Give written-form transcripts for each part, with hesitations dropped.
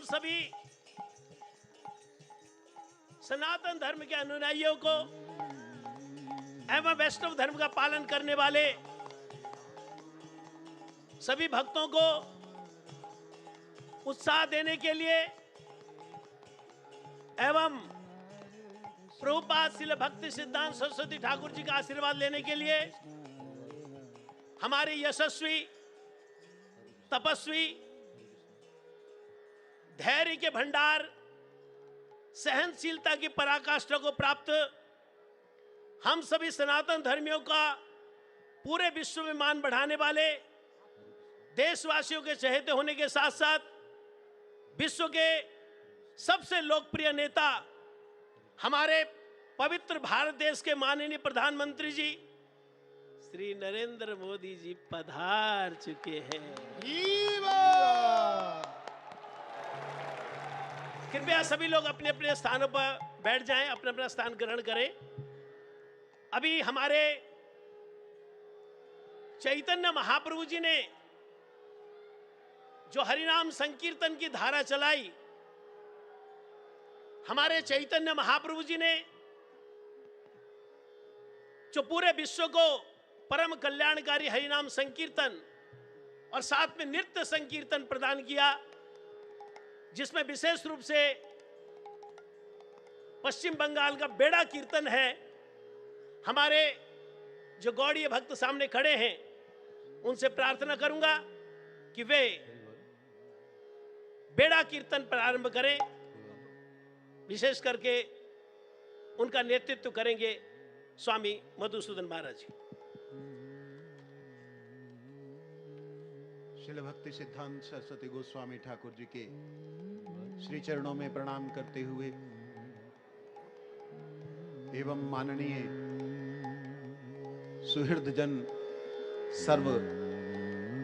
सभी सनातन धर्म के अनुयायियों को एवं वैष्णव धर्म का पालन करने वाले सभी भक्तों को उत्साह देने के लिए एवं प्रभुपाद श्रील भक्ति सिद्धांत सरस्वती ठाकुर जी का आशीर्वाद लेने के लिए हमारे यशस्वी, तपस्वी, धैर्य के भंडार, सहनशीलता की पराकाष्ठा को प्राप्त हम सभी सनातन धर्मियों का पूरे विश्व में मान बढ़ाने वाले, देशवासियों के चहेते होने के साथ साथ विश्व के सबसे लोकप्रिय नेता हमारे पवित्र भारत देश के माननीय प्रधानमंत्री जी श्री नरेंद्र मोदी जी पधार चुके हैं। कृपया सभी लोग अपने अपने स्थानों पर बैठ जाएं, अपना अपना स्थान ग्रहण करें। अभी हमारे चैतन्य महाप्रभु जी ने जो हरिनाम संकीर्तन की धारा चलाई, हमारे चैतन्य महाप्रभु जी ने जो पूरे विश्व को परम कल्याणकारी हरिनाम संकीर्तन और साथ में नृत्य संकीर्तन प्रदान किया, जिसमें विशेष रूप से पश्चिम बंगाल का बेड़ा कीर्तन है। हमारे जो गौड़ीय भक्त सामने खड़े हैं, उनसे प्रार्थना करूंगा कि वे बेड़ा कीर्तन प्रारंभ करें। विशेष करके उनका नेतृत्व करेंगे स्वामी मधुसूदन महाराज जी। श्रील भक्ति सिद्धांत सरस्वती गोस्वामी ठाकुर जी के श्री चरणों में प्रणाम करते हुए एवं माननीय सुहृद जन सर्व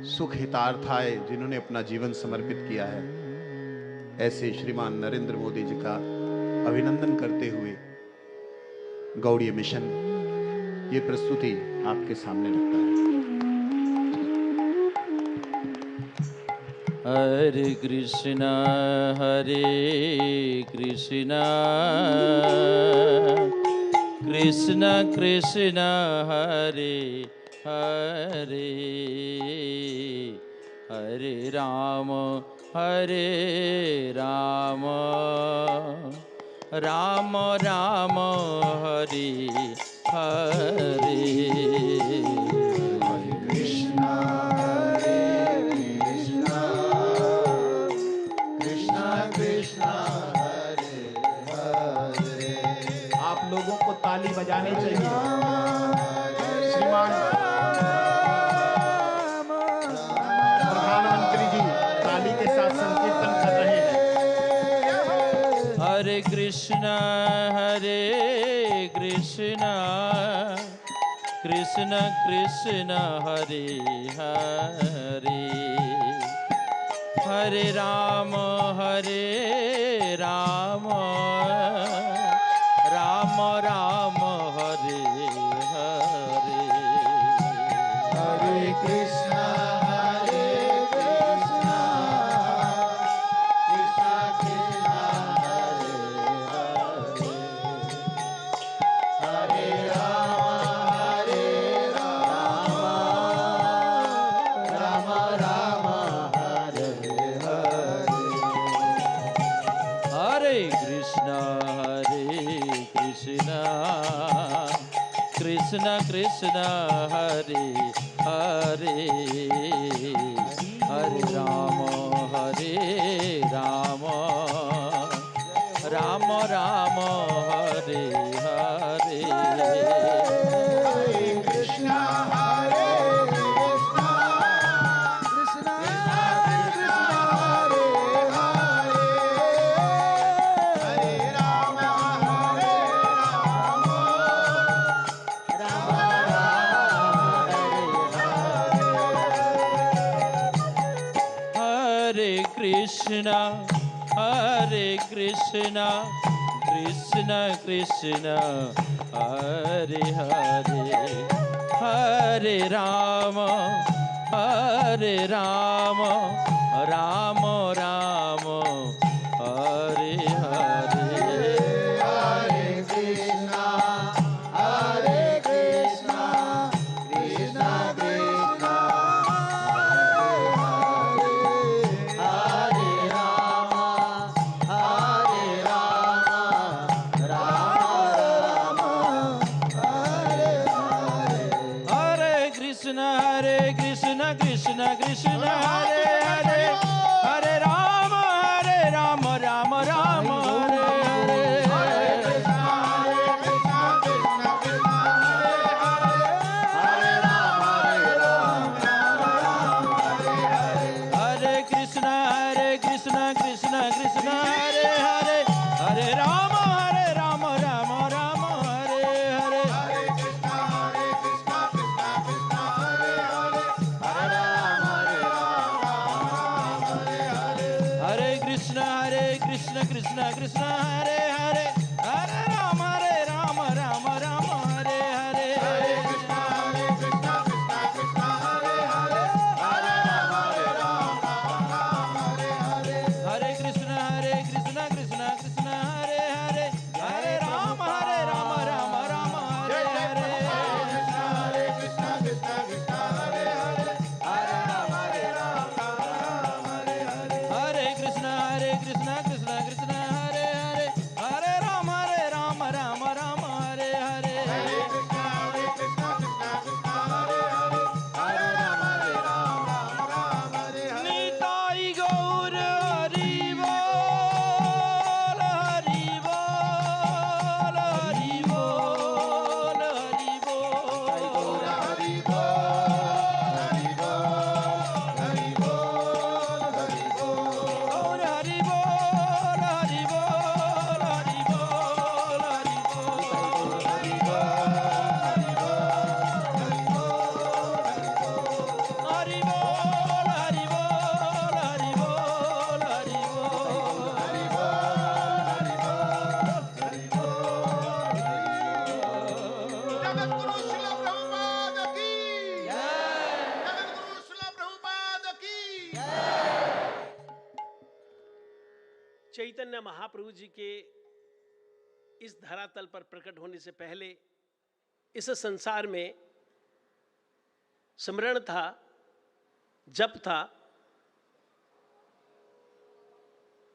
सुख हितार्थाय जिन्होंने अपना जीवन समर्पित किया है, ऐसे श्रीमान नरेंद्र मोदी जी का अभिनंदन करते हुए गौड़ीय मिशन ये प्रस्तुति आपके सामने रखता है। हरे कृष्णा कृष्णा कृष्णा हरे हरे, हरे राम राम राम हरे हरे। लोगों को ताली बजानी चाहिए। श्रीमान प्रधानमंत्री जी ताली के साथ संकीर्तन कर रहे हैं। हरे कृष्णा कृष्णा कृष्णा हरे हरे, हरे राम राम राम हरे हरे। हरे कृष्णा कृष्णा कृष्णा हरे हरे, हरे राम राम राम हरे हरे। हरे कृष्णा कृष्णा कृष्णा हरे हरे, हरे राम राम राम हरे हरे। हरे कृष्णा कृष्णा कृष्णा कृष्णा हरे हरे, हरे राम राम हरे कृष्णा कृष्णा कृष्णा हरे हरे, हरे राम राम राम कृष्ण हरे हरे हरे राम राम राम हरे हरे हरे कृष्ण कृष्ण कृष्ण हरे हरे हरे राम राम राम हरे हरे हरे कृष्ण कृष्ण कृष्ण हरे हरे हरे राम राम राम हरे हरे हरे कृष्ण कृष्ण कृष्ण हरे हरे हरे राम राम राम हरे हरे हरे कृष्ण कृष्ण कृष्ण हरे हरे हरे राम राम हरे हरे निताई गौर हरि बोल हरि बोल हरि बोल हरि बोल गौर हरि बोल हरि बोल हरि बोल हरि बोल हरि बोल हरि बोल हरि बोल हरि जगतगुरु श्रील प्रभुपाद की जगतगुरु श्रील प्रभुपाद की चैतन्य महाप्रभु जी के इस धरातल पर प्रकट होने से पहले इस संसार में स्मरण था, जप था,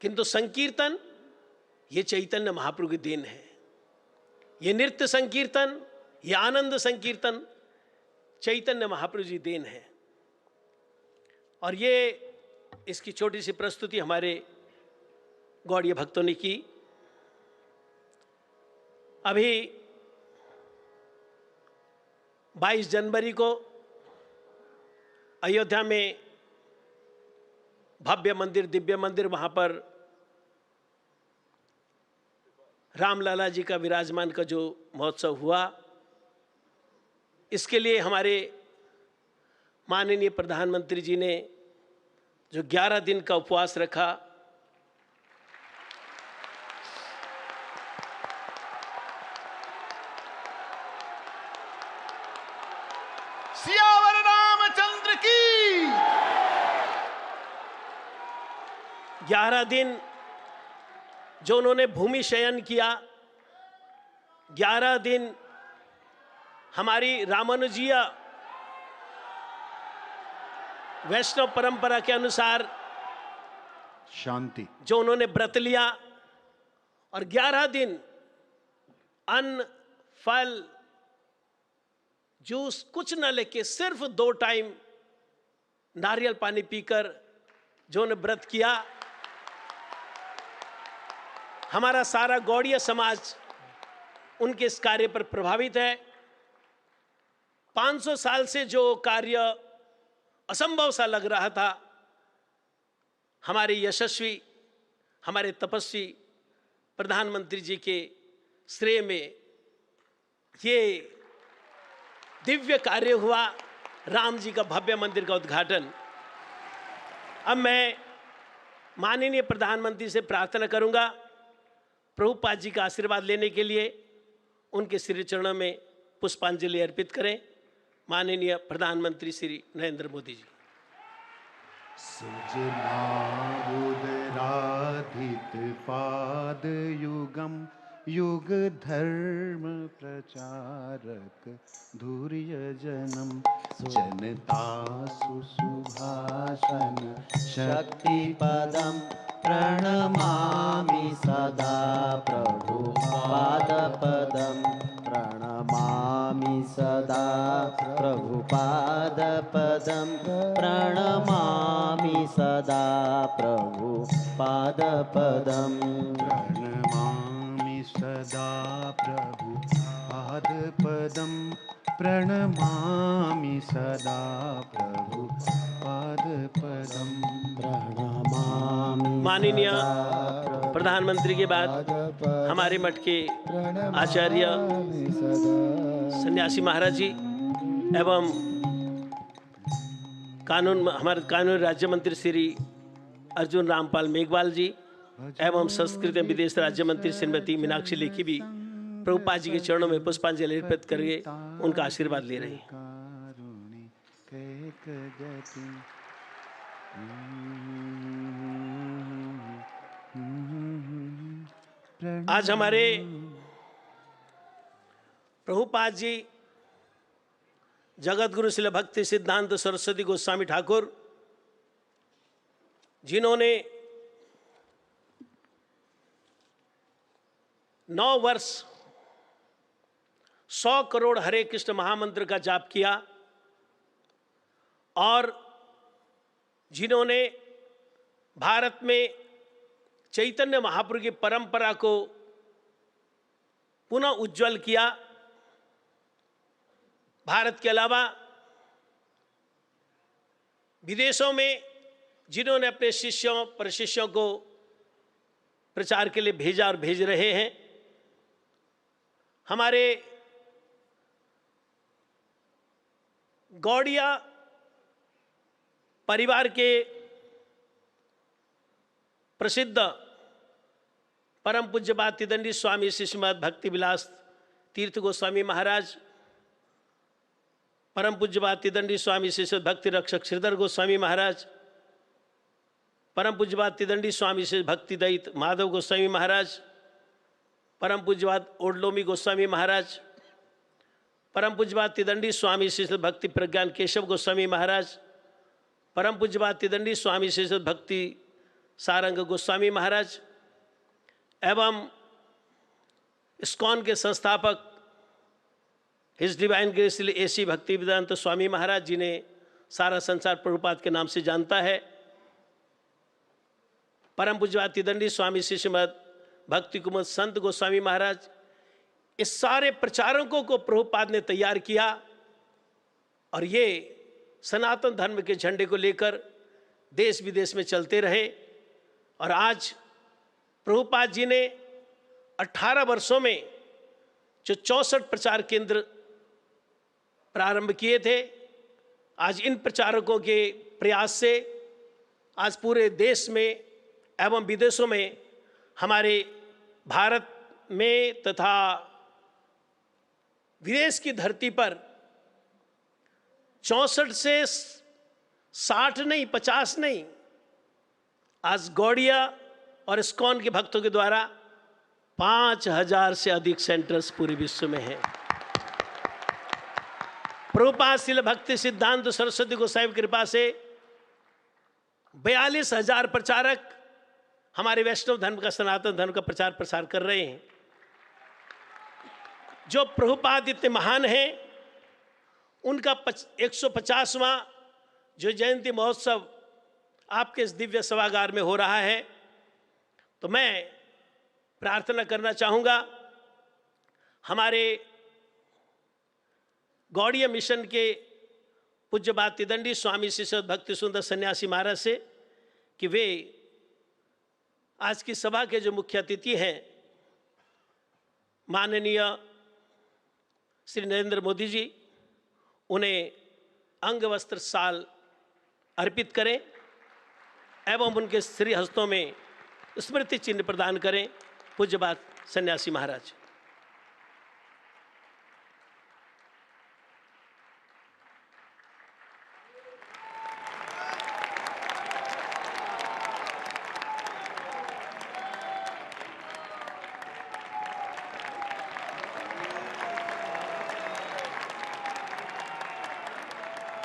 किंतु संकीर्तन ये चैतन्य महाप्रभु की देन है। ये नृत्य संकीर्तन, ये आनंद संकीर्तन चैतन्य महाप्रभु जी देन है। और ये इसकी छोटी सी प्रस्तुति हमारे गौड़ीय भक्तों ने की। अभी 22 जनवरी को अयोध्या में भव्य मंदिर, दिव्य मंदिर, वहां पर रामलला जी का विराजमान का जो महोत्सव हुआ, इसके लिए हमारे माननीय प्रधानमंत्री जी ने जो 11 दिन का उपवास रखा, सियावर रामचंद्र की 11 दिन जो उन्होंने भूमि शयन किया, 11 दिन हमारी रामानुजीय वैष्णव परंपरा के अनुसार शांति जो उन्होंने व्रत लिया, और 11 दिन अन्न, फल, जूस कुछ न लेके सिर्फ 2 टाइम नारियल पानी पीकर जो उन्होंने व्रत किया, हमारा सारा गौड़ीय समाज उनके इस कार्य पर प्रभावित है। 500 साल से जो कार्य असंभव सा लग रहा था, हमारे यशस्वी, हमारे तपस्वी प्रधानमंत्री जी के श्रेय में ये दिव्य कार्य हुआ, राम जी का भव्य मंदिर का उद्घाटन। अब मैं माननीय प्रधानमंत्री से प्रार्थना करूंगा प्रभुपाद जी का आशीर्वाद लेने के लिए उनके श्री चरणों में पुष्पांजलि अर्पित करें। माननीय प्रधानमंत्री श्री नरेंद्र मोदी जी। सुजनारुदराधित पाद युगम युग धर्म प्रचारक धुर्य जनम जनता सुभाषण शक्ति पदम प्रणमामि सदा प्रभुपाद पदम प्रणमामि सदा प्रभुपादपदं प्रणमामि सदा प्रभुपादपदम् प्रणमामि सदा प्रभुपादपदं प्रणमामि सदा प्रभुपादपदं प्रणमामि माननीय प्रधानमंत्री के बाद हमारे मठ के आचार्य सन्यासी महाराज जी एवं हमारे कानून राज्य मंत्री श्री अर्जुन रामपाल मेघवाल जी एवं संस्कृत एवं विदेश राज्य मंत्री श्रीमती मीनाक्षी लेखी भी प्रभुपाद जी के चरणों में पुष्पांजलि अर्पित करके उनका आशीर्वाद ले रहे हैं। आज हमारे प्रभुपाद जी जगत गुरु श्रील भक्ति सिद्धांत सरस्वती गोस्वामी ठाकुर जिन्होंने 9 वर्ष 100 करोड़ हरे कृष्ण महामंत्र का जाप किया और जिन्होंने भारत में चैतन्य महाप्रभु की परंपरा को पुनः उज्जवल किया। भारत के अलावा विदेशों में जिन्होंने अपने शिष्यों प्रशिष्यों को प्रचार के लिए भेजा और भेज रहे हैं। हमारे गौड़िया परिवार के प्रसिद्ध परम पूज्यपाद त्रिदंडी स्वामी श्रीमद भक्ति विलास तीर्थ गोस्वामी महाराज, परम पूज्यपाद त्रिदंडी स्वामी श्रीमद भक्ति रक्षक श्रीधर गोस्वामी महाराज, परम पूज्यपाद त्रिदंडी स्वामी श्री भक्ति दयित माधव गोस्वामी महाराज, परम पूज्यपाद ओडलोमी गोस्वामी महाराज, परम पूज्यपाद त्रिदंडी स्वामी श्री भक्ति प्रज्ञान केशव गोस्वामी महाराज, परम पूज्यपाद त्रिदंडी स्वामी श्री भक्ति सारंग गोस्वामी महाराज एवं इस्कॉन के संस्थापक हिज डिवाइन ग्रेस एसी भक्ति वेदांत स्वामी महाराज, जिन्हें सारा संसार प्रभुपाद के नाम से जानता है, परम पूज्यपाद त्रिदंडी स्वामी श्रीमद भक्ति कुमार संत गोस्वामी महाराज, इस सारे प्रचारकों को प्रभुपाद ने तैयार किया और ये सनातन धर्म के झंडे को लेकर देश विदेश में चलते रहे। और आज प्रभुपाद जी ने 18 वर्षों में जो 64 प्रचार केंद्र प्रारंभ किए थे, आज इन प्रचारकों के प्रयास से आज पूरे देश में एवं विदेशों में, हमारे भारत में तथा विदेश की धरती पर 64 से 60 नहीं 50 नहीं, आज गौड़िया और इस्कॉन के भक्तों के द्वारा 5000 से अधिक सेंटर्स पूरे विश्व में हैं। प्रभुपाद श्रील भक्ति सिद्धांत सरस्वती गोस्वामी की कृपा से 42,000 प्रचारक हमारे वैष्णव धर्म का, सनातन धर्म का प्रचार प्रसार कर रहे हैं। जो प्रभुपाद इतने महान हैं, उनका 150वां जो जयंती महोत्सव आपके इस दिव्य सभागार में हो रहा है, तो मैं प्रार्थना करना चाहूँगा हमारे गौड़ीय मिशन के पूज्यपाद त्रिदंडी स्वामी श्री भक्ति सुंदर सन्यासी महाराज से कि वे आज की सभा के जो मुख्य अतिथि हैं, माननीय श्री नरेंद्र मोदी जी, उन्हें अंग वस्त्र साल अर्पित करें एवं उनके श्री हस्तों में स्मृति चिन्ह प्रदान करें। पूज्यपाद सन्यासी महाराज।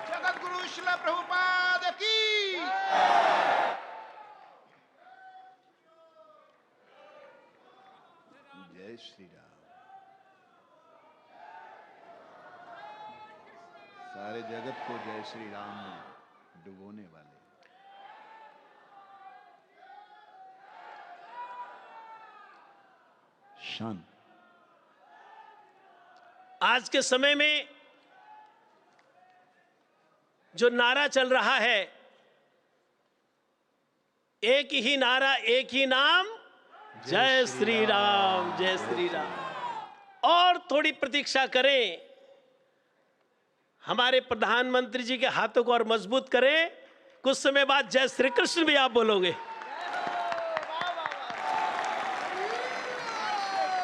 जगत गुरु श्रील प्रभुपाद की जय श्री राम। सारे जगत को जय श्री राम में डुबोने वाले। शांत। आज के समय में जो नारा चल रहा है, एक ही नारा, एक ही नाम, जय श्री राम, जय श्री राम। और थोड़ी प्रतीक्षा करें, हमारे प्रधानमंत्री जी के हाथों को और मजबूत करें, कुछ समय बाद जय श्री कृष्ण भी आप बोलोगे।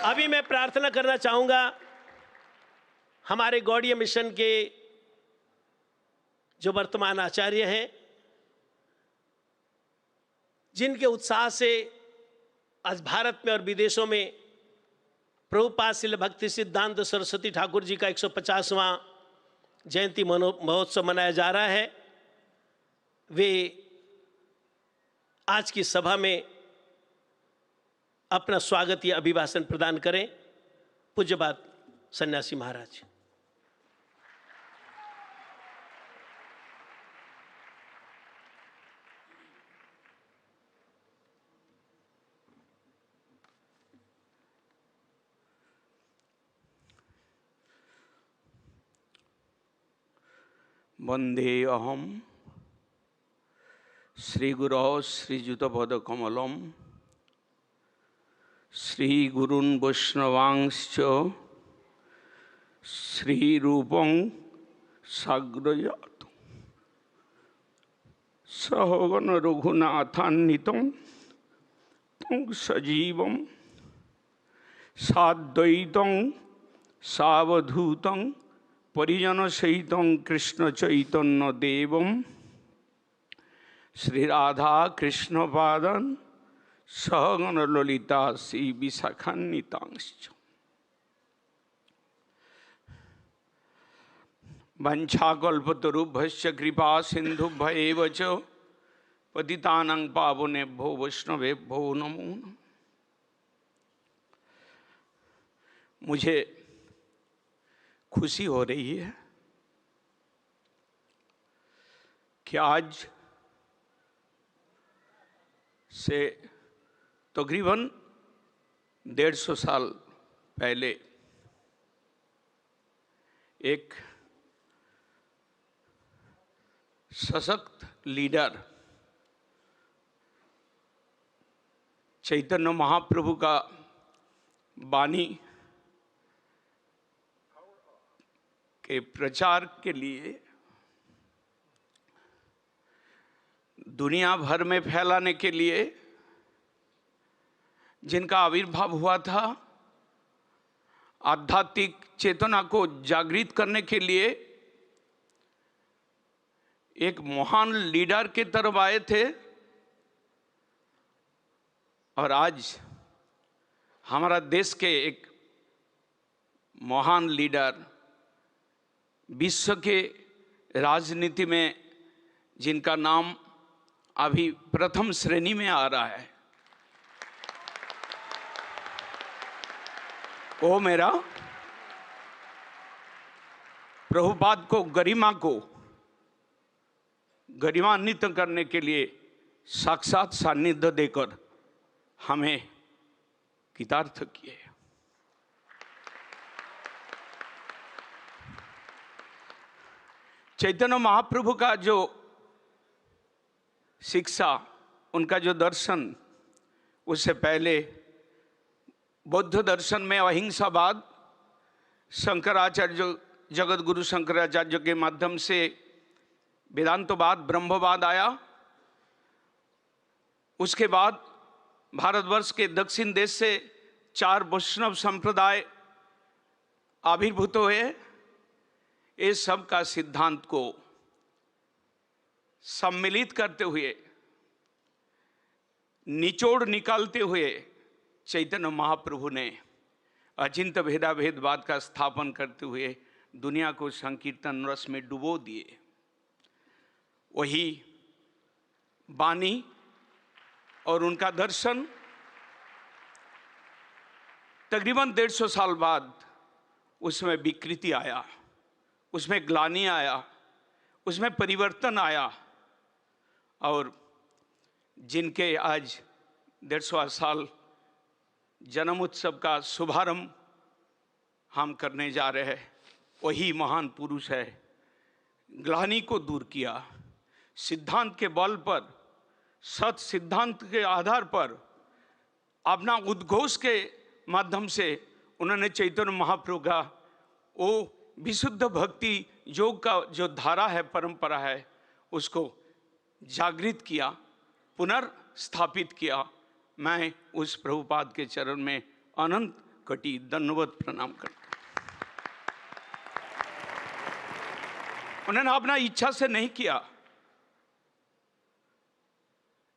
अभी मैं प्रार्थना करना चाहूंगा हमारे गौड़ीय मिशन के जो वर्तमान आचार्य हैं, जिनके उत्साह से आज भारत में और विदेशों में प्रभुपाद श्रील भक्ति सिद्धांत सरस्वती ठाकुर जी का 150वां जयंती महोत्सव मनाया जा रहा है, वे आज की सभा में अपना स्वागत या अभिभाषण प्रदान करें। पूज्यपाद सन्यासी महाराज। वंदे अहम श्रीगुरो श्रीयुतपदकमलम श्रीगुरून् वैष्णवांश्च श्रीरूपं साग्रजातु सहगण रघुनाथान्वितं तं सजीवं साद्वैतं सावधूतं परिजन सहितं कृष्ण चैतन्य देवं श्री राधा कृष्ण पादन सहगण ललिता श्री विशाखान्वितांश्च वंशाकल्पतरुभ्यश्च कृपा सिन्धुभ्यैव च पतितानां पावनेभ्यो वैष्णवेभ्यो नमो नमः। मुझे खुशी हो रही है कि आज से तकरीबन 150 साल पहले एक सशक्त लीडर चैतन्य महाप्रभु का वाणी के प्रचार के लिए दुनिया भर में फैलाने के लिए जिनका आविर्भाव हुआ था, आध्यात्मिक चेतना को जागृत करने के लिए एक महान लीडर की तरफ आए थे। और आज हमारा देश के एक महान लीडर, विश्व के राजनीति में जिनका नाम अभी प्रथम श्रेणी में आ रहा है, वो मेरा प्रभुपाद को गरिमान्वित करने के लिए साक्षात सान्निध्य देकर हमें कृतार्थ किए। चैतन्य महाप्रभु का जो शिक्षा, उनका जो दर्शन, उससे पहले बौद्ध दर्शन में अहिंसावाद, शंकराचार्य, जगत गुरु शंकराचार्य के माध्यम से वेदांतवाद, ब्रह्मवाद आया। उसके बाद भारतवर्ष के दक्षिण देश से 4 वैष्णव संप्रदाय आविर्भूत हुए। इस सब का सिद्धांत को सम्मिलित करते हुए, निचोड़ निकालते हुए चैतन्य महाप्रभु ने अचिंत्य भेदाभेदवाद का स्थापन करते हुए दुनिया को संकीर्तन रस में डुबो दिए। वही वाणी और उनका दर्शन तकरीबन 150 साल बाद उसमें विकृति आया, उसमें ग्लानि आया, उसमें परिवर्तन आया। और जिनके आज 150वां साल जन्म उत्सव का शुभारंभ हम करने जा रहे हैं, वही महान पुरुष है। ग्लानि को दूर किया, सिद्धांत के बल पर, सत सिद्धांत के आधार पर अपना उद्घोष के माध्यम से उन्होंने चैतन्य महाप्रभु का वो विशुद्ध भक्ति योग का जो धारा है, परंपरा है, उसको जागृत किया, पुनर्स्थापित किया। मैं उस प्रभुपाद के चरण में अनंत कोटि दंडवत प्रणाम करता हूं। उन्होंने अपना इच्छा से नहीं किया।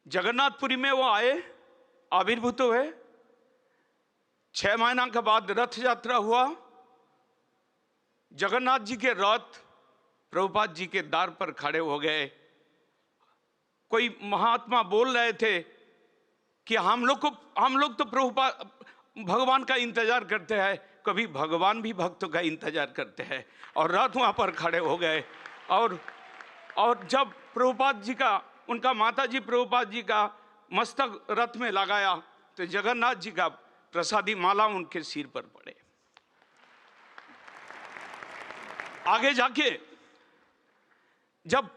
जगन्नाथपुरी में वो आए, आविर्भूत हुए, 6 महीना के बाद रथ यात्रा हुआ। जगन्नाथ जी के रथ प्रभुपाद जी के द्वार पर खड़े हो गए। कोई महात्मा बोल रहे थे कि हम लोग तो प्रभुपाद भगवान का इंतजार करते हैं, कभी भगवान भी भक्तों का इंतजार करते हैं। और रथ वहां पर खड़े हो गए। और जब प्रभुपाद जी का, उनका माता जी प्रभुपाद जी का मस्तक रथ में लगाया तो जगन्नाथ जी का प्रसादी माला उनके सिर पर पड़े। आगे जाके जब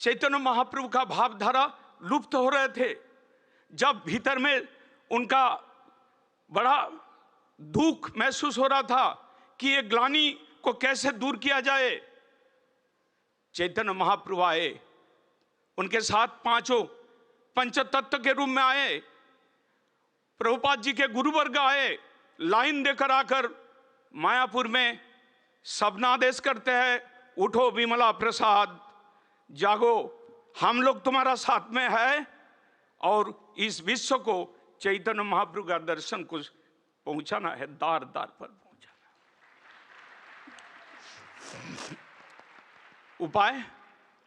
चैतन्य महाप्रभु का भावधारा लुप्त हो रहे थे, जब भीतर में उनका बड़ा दुख महसूस हो रहा था कि ये ग्लानि को कैसे दूर किया जाए, चैतन्य महाप्रभु आए। उनके साथ 5 पंचतत्व के रूप में आए। प्रभुपाद जी के गुरुवर्ग आए, लाइन देकर आकर मायापुर में शब्दादेश करते हैं, उठो विमला प्रसाद, जागो, हम लोग तुम्हारा साथ में है। और इस विश्व को चैतन्य महाप्रभु का दर्शन को पहुंचाना है, दार दार पर पहुंचाना। उपाय,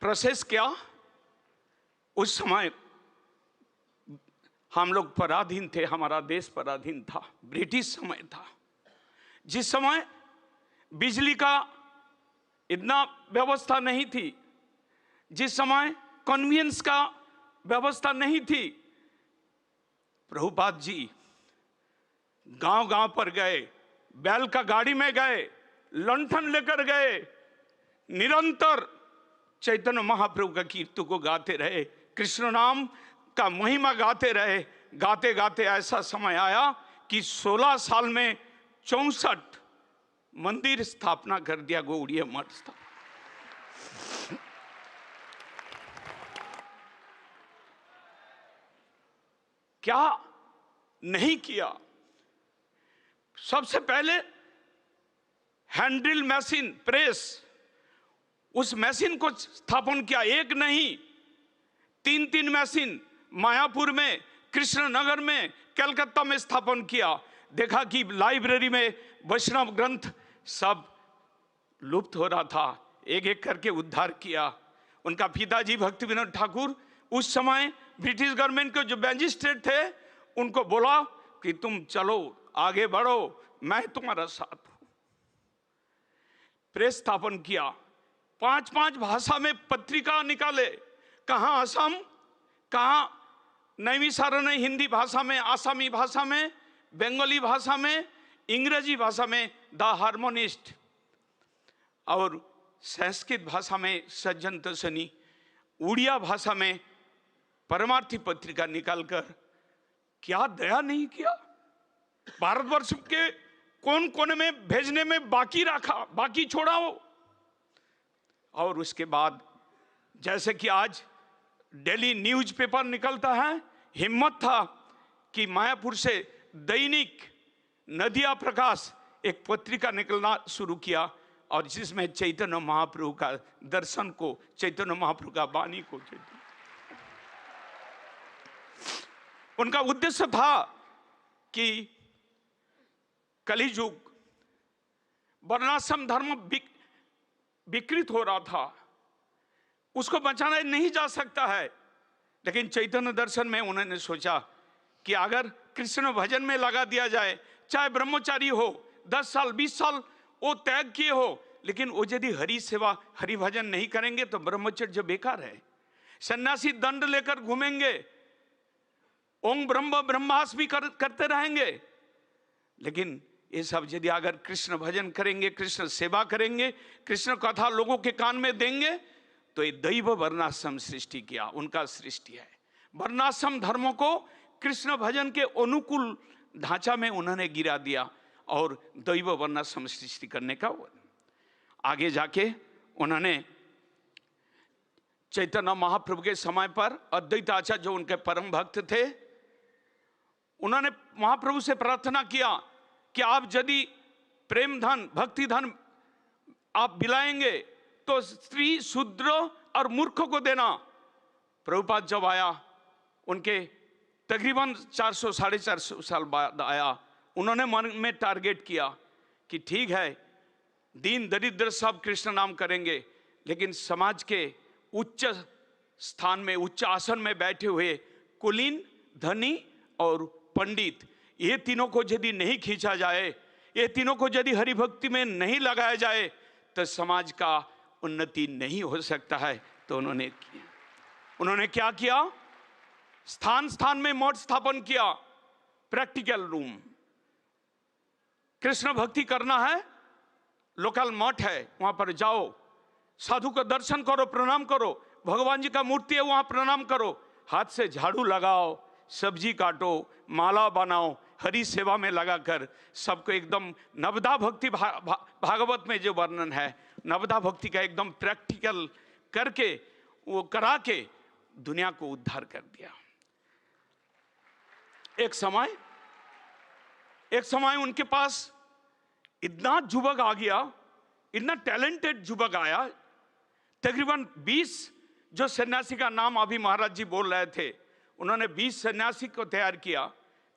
प्रोसेस क्या? उस समय हम लोग पराधीन थे, हमारा देश पराधीन था, ब्रिटिश समय था। जिस समय बिजली का इतना व्यवस्था नहीं थी, जिस समय कन्वीनियंस का व्यवस्था नहीं थी, प्रभुपाद जी गांव गांव पर गए, बैल का गाड़ी में गए, लंठन लेकर गए, निरंतर चैतन्य महाप्रभु का कीर्तन को गाते रहे, कृष्ण नाम का महिमा गाते रहे। गाते गाते ऐसा समय आया कि 16 साल में 64 मंदिर स्थापना कर दिया, गौड़ीय मठ स्थापना। क्या नहीं किया? सबसे पहले हैंडल मशीन, प्रेस, उस मशीन को स्थापन किया। एक नहीं, 3 मशीन मायापुर में, कृष्णनगर में, कलकत्ता में स्थापन किया। देखा कि लाइब्रेरी में वैष्णव ग्रंथ सब लुप्त हो रहा था, एक एक करके उद्धार किया। उनका पिताजी भक्ति विनोद ठाकुर उस समय ब्रिटिश गवर्नमेंट के जो मैजिस्ट्रेट थे, उनको बोला कि तुम चलो आगे बढ़ो, मैं तुम्हारा साथ हूं। प्रेस स्थापन किया, 5 भाषा में पत्रिका निकाले, कहां असम, कहां नैमिषारण्य हिंदी भाषा में, आसामी भाषा में, बंगाली भाषा में, इंग्रजी भाषा में द हार्मोनिस्ट, और संस्कृत भाषा में सज्जन तोसनी, उड़िया भाषा में परमार्थी पत्रिका निकालकर क्या दया नहीं किया? भारतवर्ष के कौन कोने में भेजने में बाकी रखा, बाकी छोड़ा हो। और उसके बाद जैसे कि आज डेली न्यूज़पेपर निकलता है, हिम्मत था कि मायापुर से दैनिक नदिया प्रकाश एक पत्रिका निकलना शुरू किया, और जिसमें चैतन्य महाप्रभु का दर्शन को, चैतन्य महाप्रभु का वाणी को, उनका उद्देश्य था कि कलियुग वर्णाश्रम धर्म विकृत हो रहा था, उसको बचाना नहीं जा सकता है। लेकिन चैतन्य दर्शन में उन्होंने सोचा कि अगर कृष्ण भजन में लगा दिया जाए, चाहे ब्रह्मचारी हो, 10 साल 20 साल वो त्याग किए हो, लेकिन वो यदि हरि सेवा हरि भजन नहीं करेंगे तो ब्रह्मचर्य बेकार है। सन्यासी दंड लेकर घूमेंगे, ओम ब्रह्म ब्रह्मास भी करते रहेंगे, लेकिन ये सब यदि अगर कृष्ण भजन करेंगे, कृष्ण सेवा करेंगे, कृष्ण कथा लोगों के कान में देंगे, तो ये दैव वर्णाश्रम सृष्टि किया, उनका सृष्टि है। वर्णाश्रम धर्मों को कृष्ण भजन के अनुकूल ढांचा में उन्होंने गिरा दिया और दैव वर्णाश्रम सृष्टि करने का आगे जाके उन्होंने चैतन्य महाप्रभु के समय पर अद्वैत आचार्य जो उनके परम भक्त थे, उन्होंने महाप्रभु से प्रार्थना किया कि आप यदि प्रेम धन भक्ति धन आप बिलाएंगे तो स्त्री शूद्र और मूर्ख को देना। प्रभुपाद जब आया, उनके तकरीबन 400 साढ़े 400 साल बाद आया, उन्होंने मन में टारगेट किया कि ठीक है, दीन दरिद्र सब कृष्ण नाम करेंगे, लेकिन समाज के उच्च स्थान में उच्च आसन में बैठे हुए कुलीन, धनी और पंडित, ये तीनों को यदि नहीं खींचा जाए, ये तीनों को यदि हरि भक्ति में नहीं लगाया जाए तो समाज का उन्नति नहीं हो सकता है। तो उन्होंने क्या किया, स्थान स्थान में मठ स्थापन किया, प्रैक्टिकल रूम। कृष्ण भक्ति करना है, लोकल मठ है, वहां पर जाओ, साधु का दर्शन करो, प्रणाम करो, भगवान जी का मूर्ति है वहां प्रणाम करो, हाथ से झाड़ू लगाओ, सब्जी काटो, माला बनाओ, हरि सेवा में लगाकर सबको एकदम नवदा भक्ति भागवत में जो वर्णन है, नवदा भक्ति का एकदम प्रैक्टिकल करके वो करा के दुनिया को उद्धार कर दिया। एक समय उनके पास इतना युवक आ गया, इतना टैलेंटेड युवक आया, तकरीबन 20 जो सन्यासी का नाम अभी महाराज जी बोल रहे थे, उन्होंने 20 सन्यासी को तैयार किया,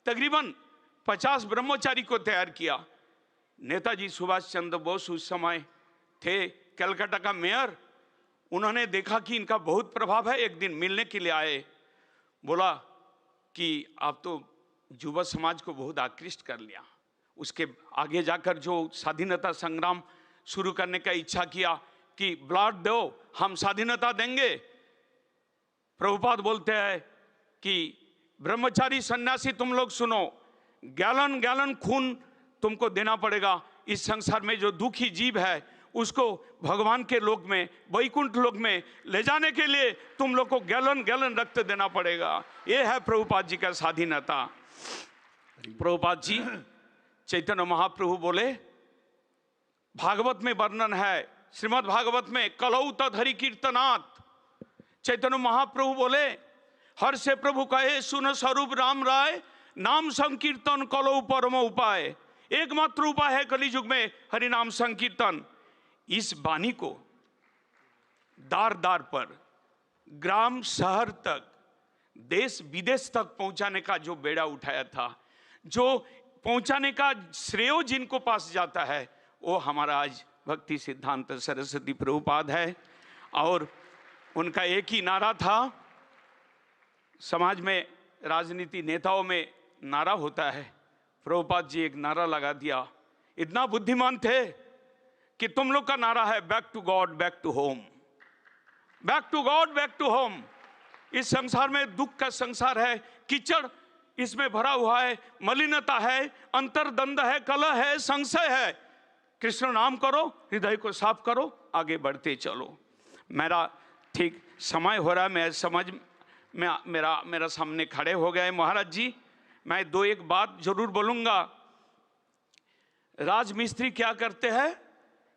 तकरीबन 50 ब्रह्मचारी को तैयार किया। नेताजी सुभाष चंद्र बोस उस समय थे कलकत्ता का मेयर, उन्होंने देखा कि इनका बहुत प्रभाव है, एक दिन मिलने के लिए आए, बोला कि आप तो युवा समाज को बहुत आकृष्ट कर लिया। उसके आगे जाकर जो स्वाधीनता संग्राम शुरू करने का इच्छा किया कि ब्लड दो, हम स्वाधीनता देंगे। प्रभुपाद बोलते हैं कि ब्रह्मचारी सन्यासी तुम लोग सुनो, गैलन गैलन खून तुमको देना पड़ेगा। इस संसार में जो दुखी जीव है उसको भगवान के लोक में, वैकुंठ लोक में ले जाने के लिए तुम लोग को गैलन गैलन रक्त देना पड़ेगा। ये है प्रभुपाद जी का स्वाधीनता। प्रभुपाद जी चैतन्य महाप्रभु बोले, भागवत में वर्णन है, श्रीमद् भागवत में, कलौ तद्धरि कीर्तनात्। चैतन्य महाप्रभु बोले, हर से प्रभु कहे सुन स्वरूप राम राय, नाम संकीर्तन कलौ परम उपाय। एकमात्र उपाय है कलियुग में हरि नाम संकीर्तन। इस वाणी को दार दार पर, ग्राम शहर तक, देश विदेश तक पहुंचाने का जो बेड़ा उठाया था, जो पहुंचाने का श्रेय जिनको पास जाता है, वो हमारा आज भक्ति सिद्धांत सरस्वती प्रभुपाद है। और उनका एक ही नारा था, समाज में राजनीति नेताओं में नारा होता है, प्रभुपाद जी एक नारा लगा दिया, इतना बुद्धिमान थे कि तुम लोग का नारा है back to God back to home, back to God back to home. इस संसार में दुख का संसार है, कीचड़ इसमें भरा हुआ है, मलिनता है, अंतर्द्वंद है, कलह है, संशय है। कृष्ण नाम करो, हृदय को साफ करो, आगे बढ़ते चलो। मेरा ठीक समय हो रहा है, मैं समझ में मेरा सामने खड़े हो गए महाराज जी। मैं दो एक बात जरूर बोलूंगा। राजमिस्त्री क्या करते हैं,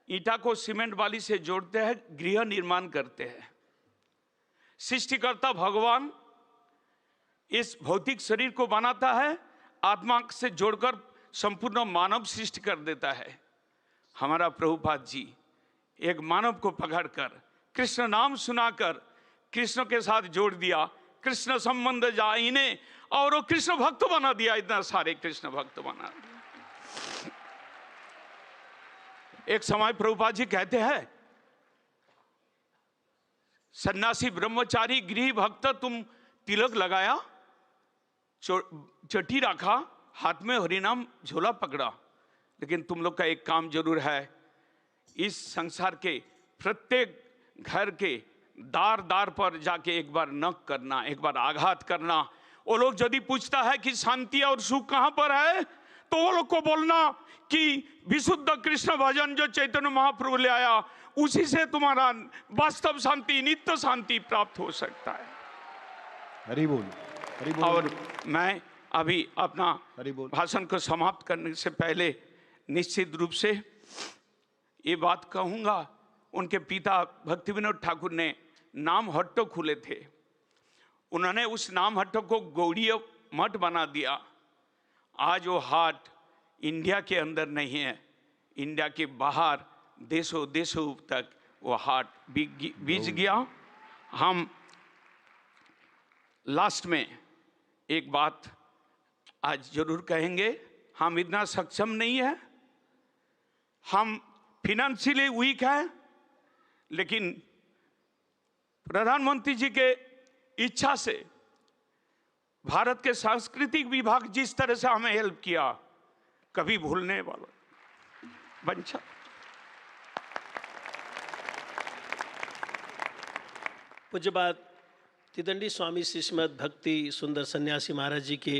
ईंटा को सीमेंट बाली से जोड़ते हैं, गृह निर्माण करते हैं। सृष्टिकर्ता भगवान इस भौतिक शरीर को बनाता है, आत्मा से जोड़कर संपूर्ण मानव सृष्टि कर देता है। हमारा प्रभुपाद जी एक मानव को पकड़कर कृष्ण नाम सुनाकर कृष्ण के साथ जोड़ दिया, कृष्ण संबंध जाइने, और वो कृष्ण भक्त बना दिया, इतना सारे कृष्ण भक्त बना दिया। एक समय प्रभुपाद जी कहते हैं, सन्यासी ब्रह्मचारी गृह भक्त तुम तिलक लगाया, चटी रखा, हाथ में हरिनाम झोला पकड़ा, लेकिन तुम लोग का एक काम जरूर है, इस संसार के प्रत्येक घर के दार दार पर जाके एक बार नक करना, एक बार आघात करना। वो लोग यदि पूछता है कि शांति और सुख कहाँ पर है, तो वो लोग को बोलना कि विशुद्ध कृष्ण भजन जो चैतन्य महाप्रभु ले आया, उसी से तुम्हारा वास्तव शांति, नित्य शांति प्राप्त हो सकता है। हरि बोल, हरि बोल। और मैं अभी अपना हरि बोल। भाषण को समाप्त करने से पहले निश्चित रूप से ये बात कहूँगा, उनके पिता भक्ति विनोद ठाकुर ने नाम हट्टो खुले थे। उन्होंने उस नाम हट्टो को गौड़ीय मठ बना दिया। आज वो हाट इंडिया के अंदर नहीं है, इंडिया के बाहर देशों देशों तक वो हाट बीज गया। हम लास्ट में एक बात आज जरूर कहेंगे, हम इतना सक्षम नहीं है, हम फिनेंशियली वीक हैं, लेकिन प्रधानमंत्री जी के इच्छा से भारत के सांस्कृतिक विभाग जिस तरह से हमें हेल्प किया, कभी भूलने वाला बंचा। पूज्यपाद तिदंडी स्वामी श्रीमद भक्ति सुंदर सन्यासी महाराज जी के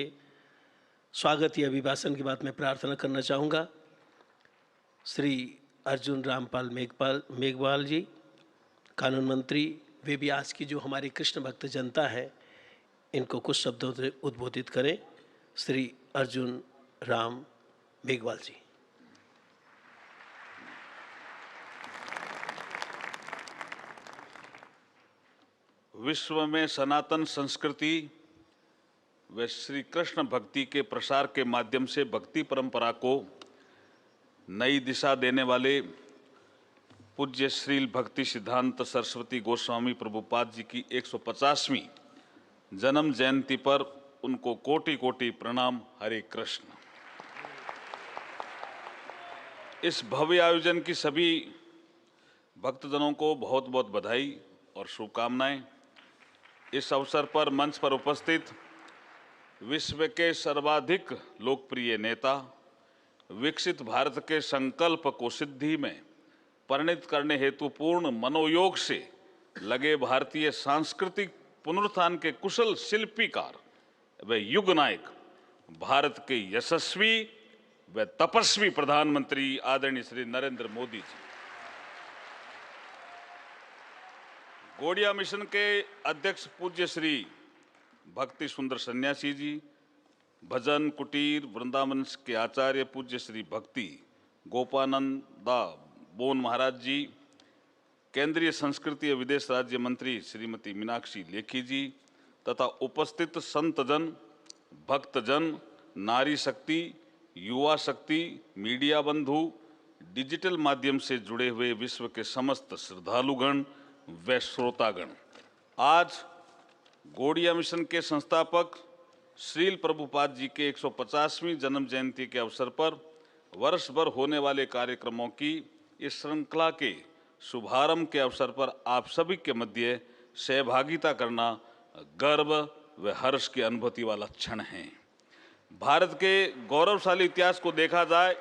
स्वागत या अभिभाषण के बाद मैं प्रार्थना करना चाहूँगा। श्री अर्जुन रामपाल मेघवाल जी, कानून मंत्री, वे भी आज की जो हमारी कृष्ण भक्त जनता है, इनको कुछ शब्दों से उद्बोधित करें। श्री अर्जुन राम मेघवाल जी। विश्व में सनातन संस्कृति व श्री कृष्ण भक्ति के प्रसार के माध्यम से भक्ति परंपरा को नई दिशा देने वाले पूज्य श्रील भक्ति सिद्धांत सरस्वती गोस्वामी प्रभुपाद जी की 150वीं जन्म जयंती पर उनको कोटि कोटि प्रणाम। हरे कृष्ण। इस भव्य आयोजन की सभी भक्तजनों को बहुत बहुत बधाई और शुभकामनाएं। इस अवसर पर मंच पर उपस्थित विश्व के सर्वाधिक लोकप्रिय नेता, विकसित भारत के संकल्प को सिद्धि में परिणत करने हेतु पूर्ण मनोयोग से लगे भारतीय सांस्कृतिक पुनरुत्थान के कुशल शिल्पीकार व युग नायक, भारत के यशस्वी व तपस्वी प्रधानमंत्री आदरणीय श्री नरेंद्र मोदी जी, गौड़िया मिशन के अध्यक्ष पूज्य श्री भक्ति सुंदर सन्यासी जी, भजन कुटीर वृंदावन के आचार्य पूज्य श्री भक्ति गोपानंदा बोन महाराज जी, केंद्रीय संस्कृति एवं विदेश राज्य मंत्री श्रीमती मीनाक्षी लेखी जी तथा उपस्थित संतजन, भक्तजन, नारी शक्ति, युवा शक्ति, मीडिया बंधु, डिजिटल माध्यम से जुड़े हुए विश्व के समस्त श्रद्धालुगण व श्रोतागण, आज गौड़िया मिशन के संस्थापक श्रील प्रभुपाद जी के 150वीं जन्म जयंती के अवसर पर वर्ष भर होने वाले कार्यक्रमों की इस श्रृंखला के शुभारंभ के अवसर पर आप सभी के मध्य सहभागिता करना गर्व व हर्ष की अनुभूति वाला क्षण है। भारत के गौरवशाली इतिहास को देखा जाए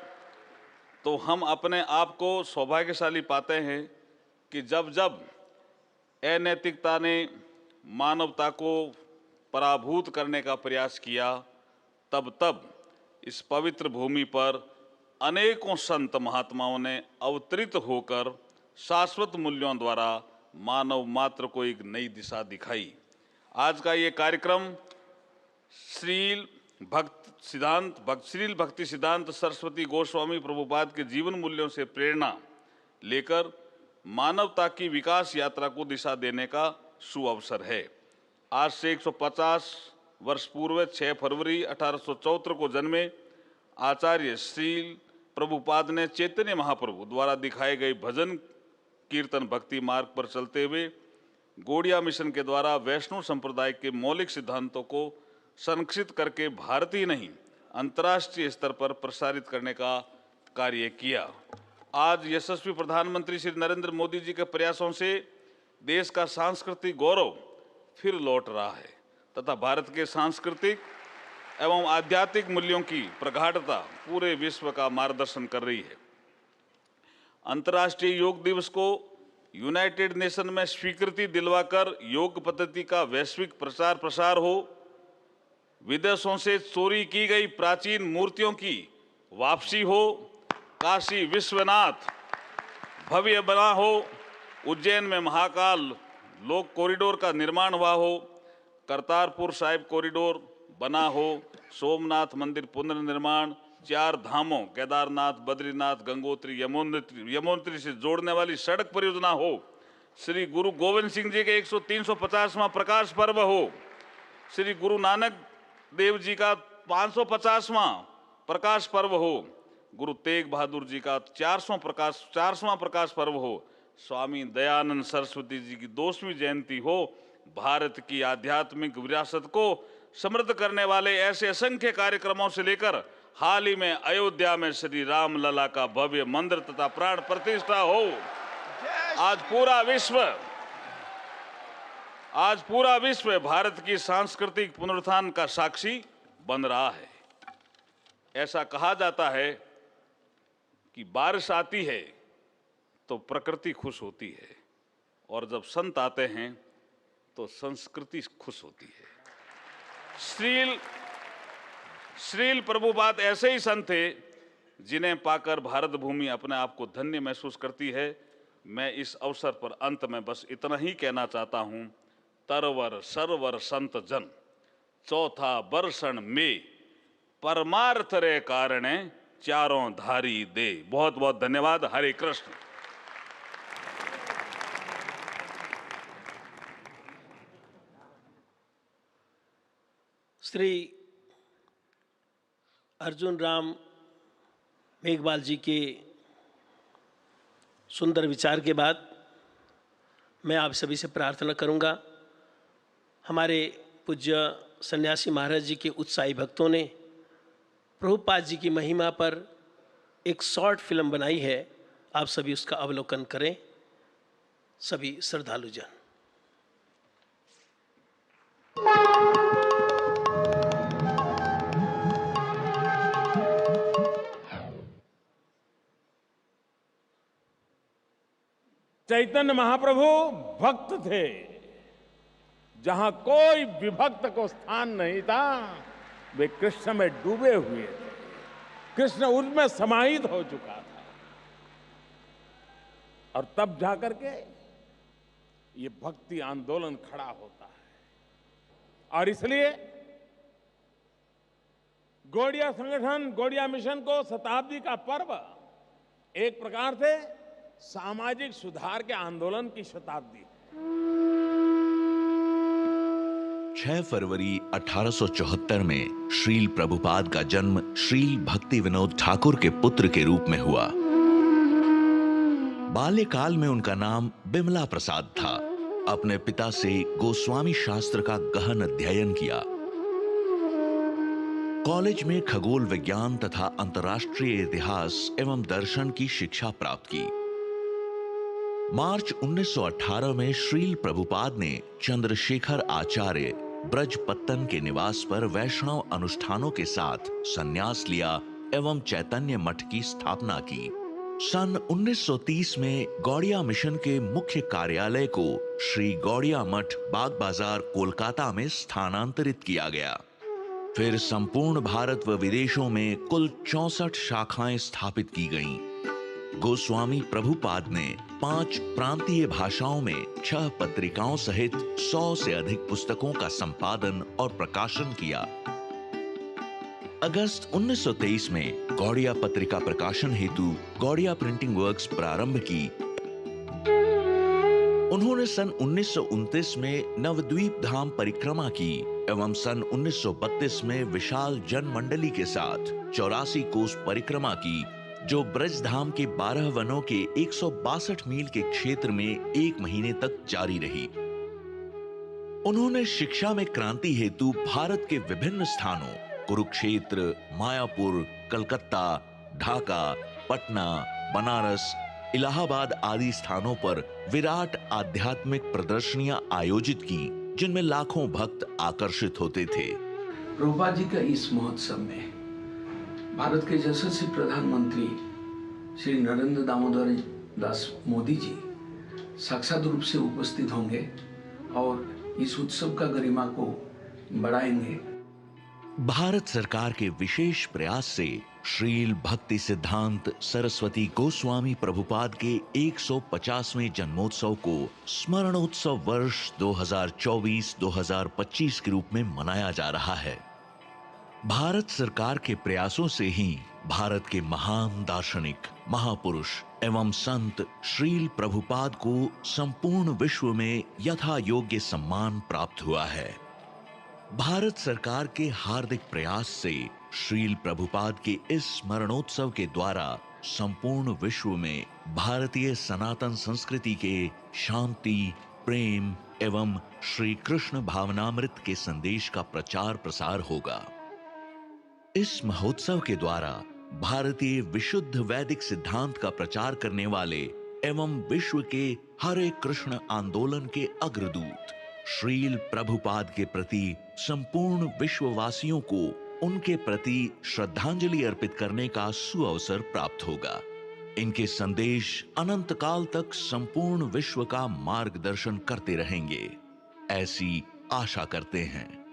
तो हम अपने आप को सौभाग्यशाली पाते हैं कि जब जब अनैतिकता ने मानवता को पराभूत करने का प्रयास किया, तब तब इस पवित्र भूमि पर अनेकों संत महात्माओं ने अवतरित होकर शाश्वत मूल्यों द्वारा मानव मात्र को एक नई दिशा दिखाई। आज का ये कार्यक्रम श्रील भक्ति सिद्धांत सरस्वती गोस्वामी प्रभुपाद के जीवन मूल्यों से प्रेरणा लेकर मानवता की विकास यात्रा को दिशा देने का सुअवसर है। आज से 150 वर्ष पूर्व 6 फरवरी 1874 को जन्मे आचार्य श्री प्रभुपाद ने चैतन्य महाप्रभु द्वारा दिखाए गए भजन कीर्तन भक्ति मार्ग पर चलते हुए गौड़िया मिशन के द्वारा वैष्णव संप्रदाय के मौलिक सिद्धांतों को संरक्षित करके भारतीय नहीं अंतर्राष्ट्रीय स्तर पर प्रसारित करने का कार्य किया। आज यशस्वी प्रधानमंत्री श्री नरेंद्र मोदी जी के प्रयासों से देश का सांस्कृतिक गौरव फिर लौट रहा है तथा भारत के सांस्कृतिक एवं आध्यात्मिक मूल्यों की प्रगाढ़ता पूरे विश्व का मार्गदर्शन कर रही है। अंतर्राष्ट्रीय योग दिवस को यूनाइटेड नेशन में स्वीकृति दिलवाकर योग पद्धति का वैश्विक प्रचार प्रसार हो, विदेशों से चोरी की गई प्राचीन मूर्तियों की वापसी हो, काशी विश्वनाथ भव्य बना हो, उज्जैन में महाकाल लोक कॉरिडोर का निर्माण हुआ हो, करतारपुर साहिब कॉरिडोर बना हो, सोमनाथ मंदिर पुनर्निर्माण, 4 धामों केदारनाथ, बद्रीनाथ, गंगोत्री, यमुनोत्री से जोड़ने वाली सड़क परियोजना हो, श्री गुरु गोविंद सिंह जी के 350वां प्रकाश पर्व हो, श्री गुरु नानक देव जी का 550वां प्रकाश पर्व हो, गुरु तेग बहादुर जी का 400वां प्रकाश पर्व हो, स्वामी दयानंद सरस्वती जी की 200वीं जयंती हो, भारत की आध्यात्मिक विरासत को समृद्ध करने वाले ऐसे असंख्य कार्यक्रमों से लेकर हाल ही में अयोध्या में श्री राम लला का भव्य मंदिर तथा प्राण प्रतिष्ठा हो, आज पूरा विश्व भारत की सांस्कृतिक पुनरुत्थान का साक्षी बन रहा है। ऐसा कहा जाता है कि बारिश आती है तो प्रकृति खुश होती है और जब संत आते हैं तो संस्कृति खुश होती है। श्रील प्रभुपाद ऐसे ही संत थे जिन्हें पाकर भारत भूमि अपने आप को धन्य महसूस करती है। मैं इस अवसर पर अंत में बस इतना ही कहना चाहता हूं, तरवर सरवर संत जन, चौथा बरसण में परमार्थ रे कारणे चारों धारी दे। बहुत बहुत धन्यवाद। हरे कृष्ण। श्री अर्जुन राम मेघवाल जी के सुंदर विचार के बाद मैं आप सभी से प्रार्थना करूंगा, हमारे पूज्य सन्यासी महाराज जी के उत्साही भक्तों ने प्रभुपाद जी की महिमा पर एक शॉर्ट फिल्म बनाई है, आप सभी उसका अवलोकन करें। सभी श्रद्धालुजन। चैतन्य महाप्रभु भक्त थे, जहां कोई विभक्त को स्थान नहीं था, वे कृष्ण में डूबे हुए थे, कृष्ण उनमें समाहित हो चुका था। और तब जाकर के ये भक्ति आंदोलन खड़ा होता है। और इसलिए गौड़िया संगठन, गौड़िया मिशन को शताब्दी का पर्व एक प्रकार से सामाजिक सुधार के आंदोलन की शताब्दी। 6 फरवरी 1874 में श्रील प्रभुपाद का जन्म श्रील भक्ति विनोद ठाकुर के पुत्र के रूप में हुआ। बाल्यकाल में उनका नाम बिमला प्रसाद था। अपने पिता से गोस्वामी शास्त्र का गहन अध्ययन किया। कॉलेज में खगोल विज्ञान तथा अंतर्राष्ट्रीय इतिहास एवं दर्शन की शिक्षा प्राप्त की। मार्च 1918 में श्रील प्रभुपाद ने चंद्रशेखर आचार्य ब्रजपत्तन के निवास पर वैष्णव अनुष्ठानों के साथ संन्यास लिया एवं चैतन्य मठ की स्थापना की। सन 1930 में गौड़िया मिशन के मुख्य कार्यालय को श्री गौड़िया मठ बाग बाजार कोलकाता में स्थानांतरित किया गया। फिर संपूर्ण भारत व विदेशों में कुल 64 शाखाएं स्थापित की गईं। गोस्वामी प्रभुपाद ने 5 प्रांतीय भाषाओं में 6 पत्रिकाओं सहित 100 से अधिक पुस्तकों का संपादन और प्रकाशन किया। अगस्त 1923 में गौड़िया पत्रिका प्रकाशन हेतु गौड़िया प्रिंटिंग वर्क्स प्रारंभ की। उन्होंने सन 1929 में नवद्वीप धाम परिक्रमा की एवं सन 1932 में विशाल जनमंडली के साथ 84 कोस परिक्रमा की, जो ब्रजधाम के 12 वनों के 162 मील के क्षेत्र में 1 महीने तक जारी रही। उन्होंने शिक्षा में क्रांति हेतु भारत के विभिन्न स्थानों कुरुक्षेत्र, मायापुर, कलकत्ता, ढाका, पटना, बनारस, इलाहाबाद आदि स्थानों पर विराट आध्यात्मिक प्रदर्शनियां आयोजित की, जिनमें लाखों भक्त आकर्षित होते थे। प्रभुपाद जी का इस महोत्सव में भारत के यशस्वी प्रधानमंत्री श्री नरेंद्र दामोदर दास मोदी जी साक्षात रूप से उपस्थित होंगे और इस उत्सव का गरिमा को बढ़ाएंगे। भारत सरकार के विशेष प्रयास से श्रील भक्ति सिद्धांत सरस्वती गोस्वामी प्रभुपाद के 150वें जन्मोत्सव को स्मरणोत्सव वर्ष 2024-2025 के रूप में मनाया जा रहा है। भारत सरकार के प्रयासों से ही भारत के महान दार्शनिक, महापुरुष एवं संत श्रील प्रभुपाद को संपूर्ण विश्व में यथा योग्य सम्मान प्राप्त हुआ है। भारत सरकार के हार्दिक प्रयास से श्रील प्रभुपाद के इस स्मरणोत्सव के द्वारा संपूर्ण विश्व में भारतीय सनातन संस्कृति के शांति, प्रेम एवं श्री कृष्ण भावनामृत के संदेश का प्रचार प्रसार होगा। इस महोत्सव के द्वारा भारतीय विशुद्ध वैदिक सिद्धांत का प्रचार करने वाले एवं विश्व के हरे कृष्ण आंदोलन के अग्रदूत श्रील प्रभुपाद के प्रति संपूर्ण विश्ववासियों को उनके प्रति श्रद्धांजलि अर्पित करने का सुअवसर प्राप्त होगा। इनके संदेश अनंत काल तक संपूर्ण विश्व का मार्गदर्शन करते रहेंगे, ऐसी आशा करते हैं।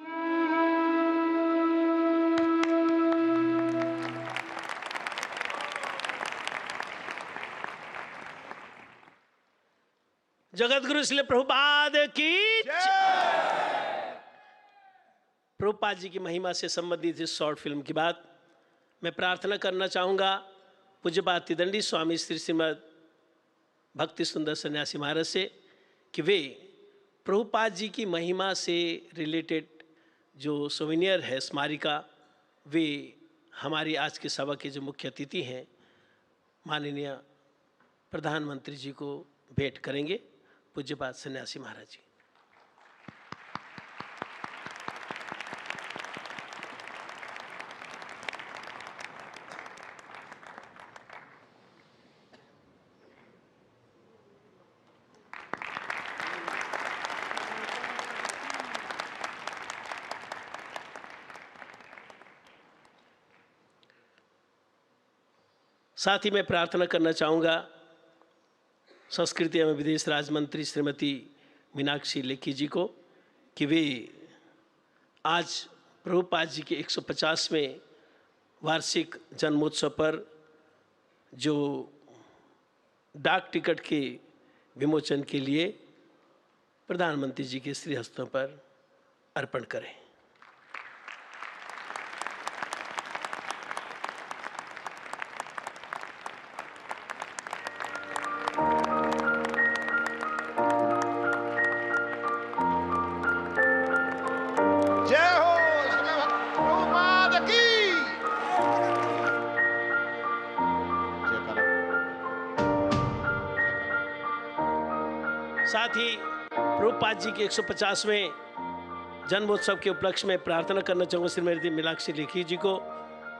जगत गुरु श्री प्रभुपाद की प्रभुपाद जी की महिमा से संबंधित इस शॉर्ट फिल्म की बात मैं प्रार्थना करना चाहूँगा पूज्यपाद त्रिदंडी स्वामी श्री श्रीमद भक्ति सुंदर सन्यासी महाराज से कि वे प्रभुपाद जी की महिमा से रिलेटेड जो सोवेनियर है, स्मारिका, वे हमारी आज के सभा के जो मुख्य अतिथि हैं माननीय प्रधानमंत्री जी को भेंट करेंगे। पूज्यपाद सन्यासी महाराज जी। साथ ही मैं प्रार्थना करना चाहूँगा संस्कृति एवं विदेश राज्य मंत्री श्रीमती मीनाक्षी लेखी जी को कि वे आज प्रभुपाद जी के 150वें वार्षिक जन्मोत्सव पर जो डाक टिकट के विमोचन के लिए प्रधानमंत्री जी के श्री हस्तों पर अर्पण करें। साथ ही प्रभुपाद जी के 150वें जन्मोत्सव के उपलक्ष्य में प्रार्थना करना चाहूँगा श्रीमती मीनाक्षी लेखी जी को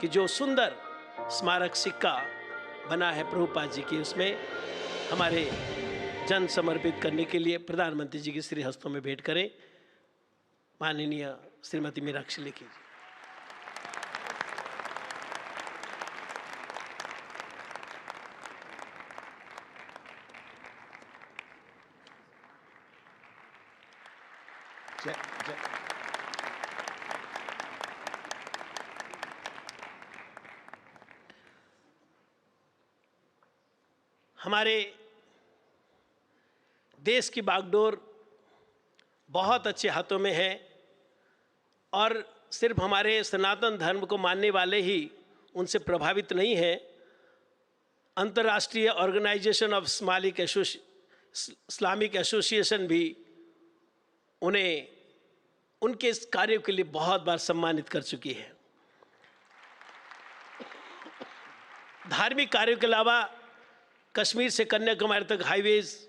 कि जो सुंदर स्मारक सिक्का बना है प्रभुपाद जी की, उसमें हमारे जन समर्पित करने के लिए प्रधानमंत्री जी के श्री हस्तों में भेंट करें। माननीय श्रीमती मीनाक्षी लेखी जी। हमारे देश की बागडोर बहुत अच्छे हाथों में है और सिर्फ हमारे सनातन धर्म को मानने वाले ही उनसे प्रभावित नहीं हैं। अंतर्राष्ट्रीय ऑर्गेनाइजेशन ऑफ इस्लामिक एसोसिएशन भी उन्हें उनके इस कार्यों के लिए बहुत बार सम्मानित कर चुकी है। धार्मिक कार्यों के अलावा कश्मीर से कन्याकुमारी तक हाईवेज,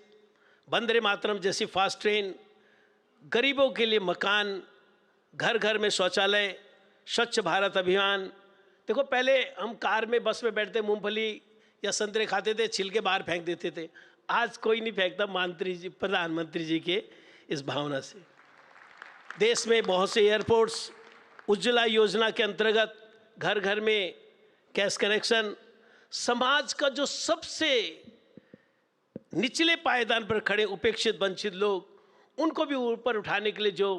वंदे मातरम जैसी फास्ट ट्रेन, गरीबों के लिए मकान, घर घर में शौचालय, स्वच्छ भारत अभियान। देखो पहले हम कार में बस में बैठते मूंगफली या संतरे खाते थे, छिल के बाहर फेंक देते थे। आज कोई नहीं फेंकता प्रधानमंत्री जी के इस भावना से। देश में बहुत से एयरपोर्ट्स उज्ज्वला योजना के अंतर्गत घर घर में कैश कनेक्शन, समाज का जो सबसे निचले पायदान पर खड़े उपेक्षित वंचित लोग, उनको भी ऊपर उठाने के लिए जो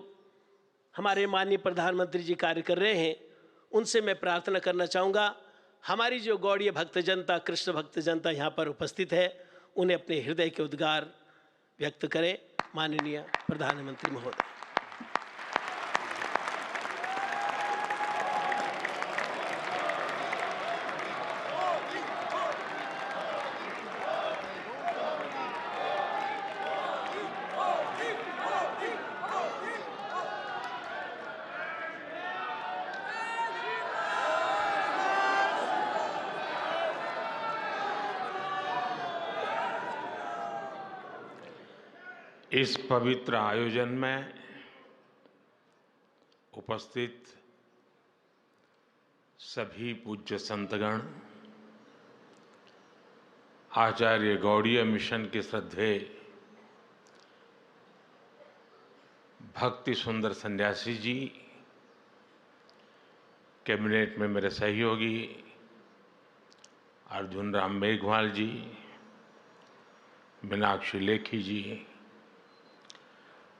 हमारे माननीय प्रधानमंत्री जी कार्य कर रहे हैं, उनसे मैं प्रार्थना करना चाहूँगा, हमारी जो गौड़ीय भक्त जनता, कृष्ण भक्त जनता यहाँ पर उपस्थित है, उन्हें अपने हृदय के उद्गार व्यक्त करें। माननीय प्रधानमंत्री महोदय। इस पवित्र आयोजन में उपस्थित सभी पूज्य संतगण, आचार्य गौड़ीय मिशन के श्रद्धेय भक्ति सुंदर सन्यासी जी, कैबिनेट में मेरे सहयोगी अर्जुन राम मेघवाल जी, मीनाक्षी लेखी जी,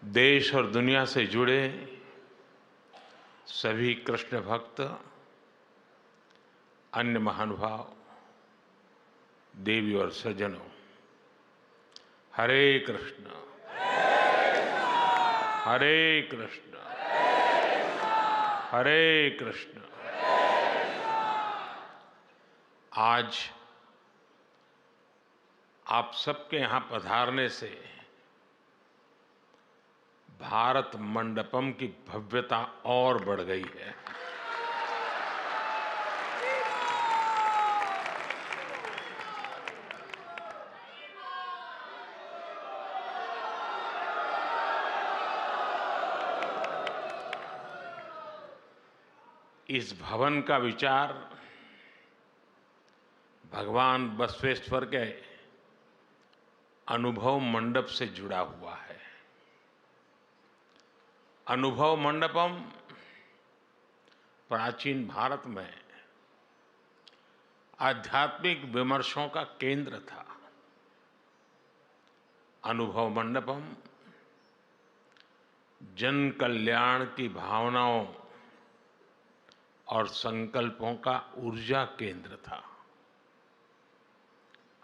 देश और दुनिया से जुड़े सभी कृष्ण भक्त, अन्य महानुभाव, देवी और सज्जनों, हरे कृष्ण हरे कृष्ण हरे कृष्ण। आज आप सबके यहाँ पधारने से भारत मंडपम की भव्यता और बढ़ गई है। इस भवन का विचार भगवान बसवेश्वर के अनुभव मंडप से जुड़ा हुआ है। अनुभव मंडपम प्राचीन भारत में आध्यात्मिक विमर्शों का केंद्र था। अनुभव मंडपम जन कल्याण की भावनाओं और संकल्पों का ऊर्जा केंद्र था।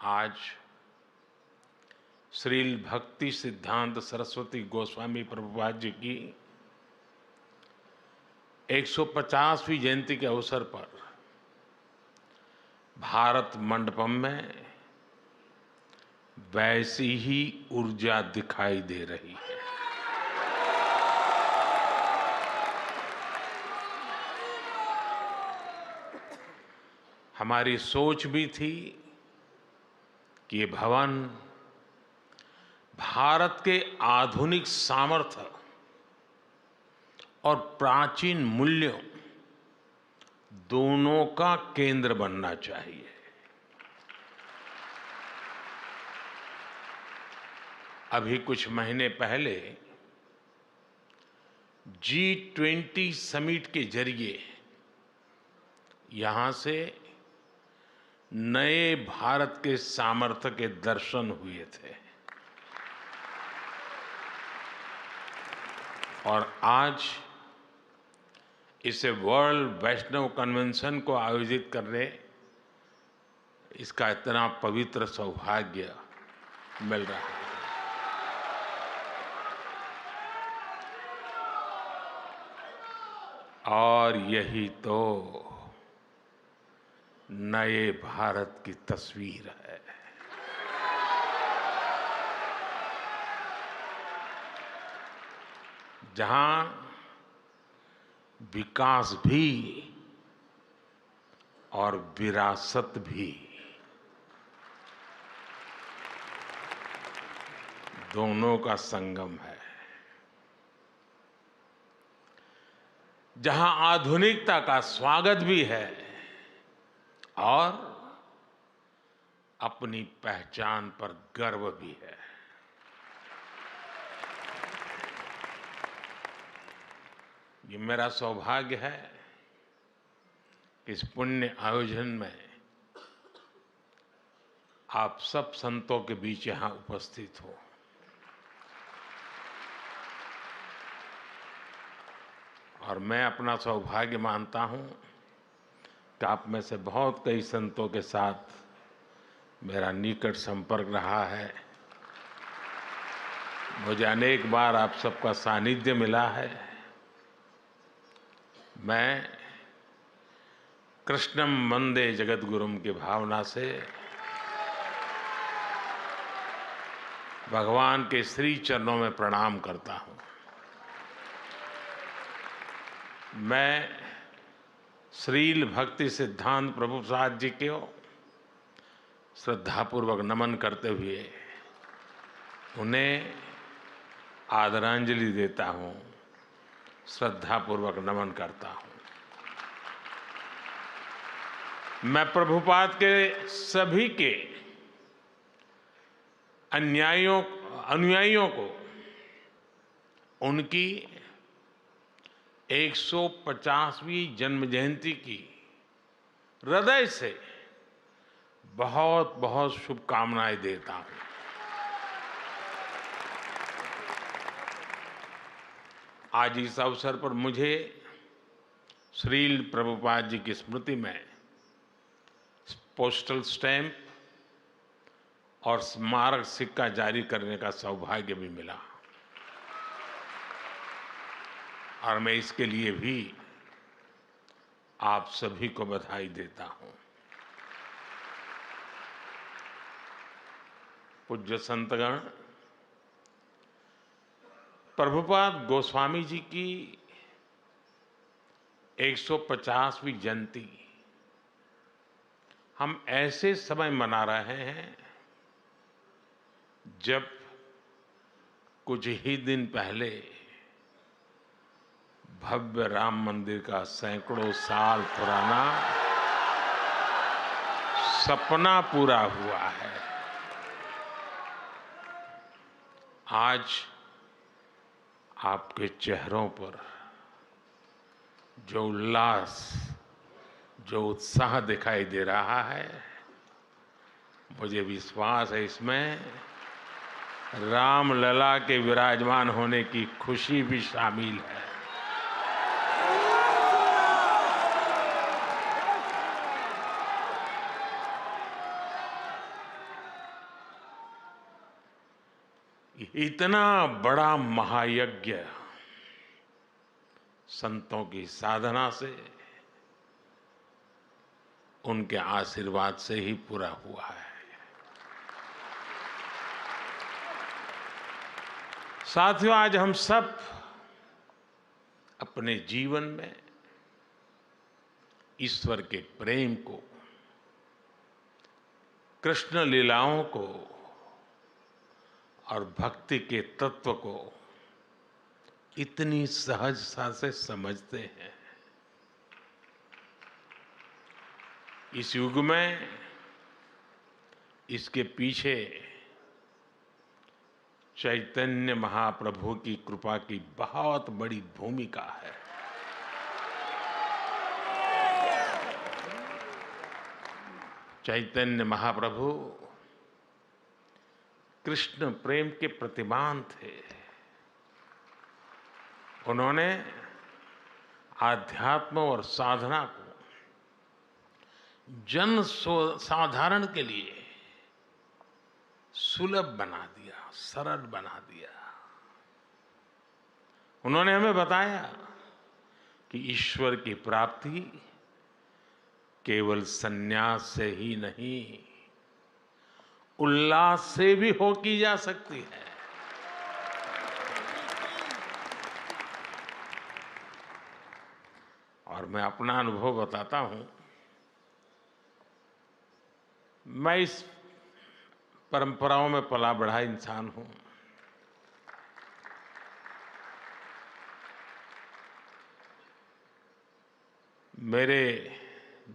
आज श्रील भक्ति सिद्धांत सरस्वती गोस्वामी प्रभुपाद जी की 150वीं जयंती के अवसर पर भारत मंडपम में वैसी ही ऊर्जा दिखाई दे रही है। हमारी सोच भी थी कि ये भवन भारत के आधुनिक सामर्थ्य और प्राचीन मूल्यों दोनों का केंद्र बनना चाहिए। अभी कुछ महीने पहले G20 समिट के जरिए यहां से नए भारत के सामर्थ्य के दर्शन हुए थे और आज इसे वर्ल्ड वैष्णव कन्वेंशन को आयोजित करने इसका इतना पवित्र सौभाग्य मिल रहा है। और यही तो नए भारत की तस्वीर है। जहां विकास भी और विरासत भी दोनों का संगम है। जहां आधुनिकता का स्वागत भी है और अपनी पहचान पर गर्व भी है। ये मेरा सौभाग्य है कि इस पुण्य आयोजन में आप सब संतों के बीच यहाँ उपस्थित हो। और मैं अपना सौभाग्य मानता हूँ कि आप में से बहुत कई संतों के साथ मेरा निकट संपर्क रहा है। मुझे अनेक बार आप सबका सानिध्य मिला है। मैं कृष्णम वंदे जगद्गुरुम की भावना से भगवान के श्री चरणों में प्रणाम करता हूँ। मैं श्रील भक्ति सिद्धांत प्रभुपाद जी को श्रद्धापूर्वक नमन करते हुए उन्हें आदरांजलि देता हूँ, श्रद्धापूर्वक नमन करता हूँ। मैं प्रभुपाद के सभी के अनुयायियों को उनकी 150वीं जन्म जयंती की हृदय से बहुत बहुत शुभकामनाएं देता हूं। आज इस अवसर पर मुझे श्रील प्रभुपाद जी की स्मृति में पोस्टल स्टैंप और स्मारक सिक्का जारी करने का सौभाग्य भी मिला और मैं इसके लिए भी आप सभी को बधाई देता हूं। पूज्य संतगण, प्रभुपाद गोस्वामी जी की 150वीं जयंती हम ऐसे समय मना रहे हैं जब कुछ ही दिन पहले भव्य राम मंदिर का सैकड़ों साल पुराना सपना पूरा हुआ है। आज आपके चेहरों पर जो उल्लास, जो उत्साह दिखाई दे रहा है, मुझे विश्वास है इसमें रामलला के विराजमान होने की खुशी भी शामिल है। इतना बड़ा महायज्ञ संतों की साधना से, उनके आशीर्वाद से ही पूरा हुआ है। साथियों, आज हम सब अपने जीवन में ईश्वर के प्रेम को, कृष्ण लीलाओं को और भक्ति के तत्व को इतनी सहजता से समझते हैं। इस युग में इसके पीछे चैतन्य महाप्रभु की कृपा की बहुत बड़ी भूमिका है। चैतन्य महाप्रभु कृष्ण प्रेम के प्रतिमान थे। उन्होंने आध्यात्म और साधना को जन साधारण के लिए सुलभ बना दिया, सरल बना दिया। उन्होंने हमें बताया कि ईश्वर की प्राप्ति केवल संन्यास से ही नहीं, उल्लास से भी हो की जा सकती है। और मैं अपना अनुभव बताता हूं। मैं इस परंपराओं में पला बढ़ा इंसान हूं। मेरे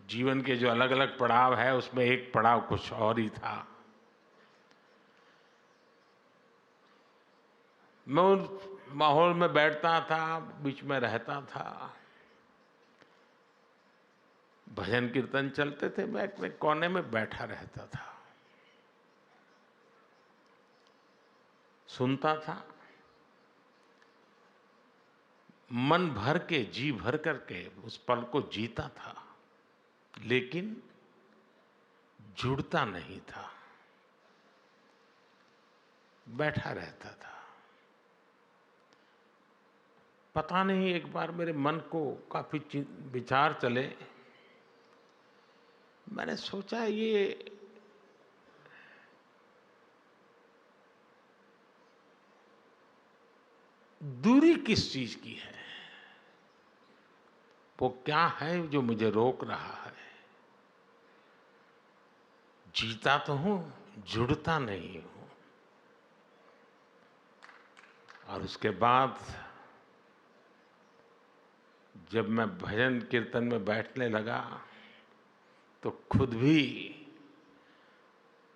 जीवन के जो अलग अलग पड़ाव है, उसमें एक पड़ाव कुछ और ही था। मैं उन माहौल में बैठता था, बीच में रहता था, भजन कीर्तन चलते थे, मैं एक कोने में बैठा रहता था। सुनता था, मन भर के, जी भर करके उस पल को जीता था, लेकिन जुड़ता नहीं था, बैठा रहता था। पता नहीं, एक बार मेरे मन को काफी विचार चले। मैंने सोचा ये दूरी किस चीज की है, वो क्या है जो मुझे रोक रहा है। जीता तो हूं, जुड़ता नहीं हूं। और उसके बाद जब मैं भजन कीर्तन में बैठने लगा तो खुद भी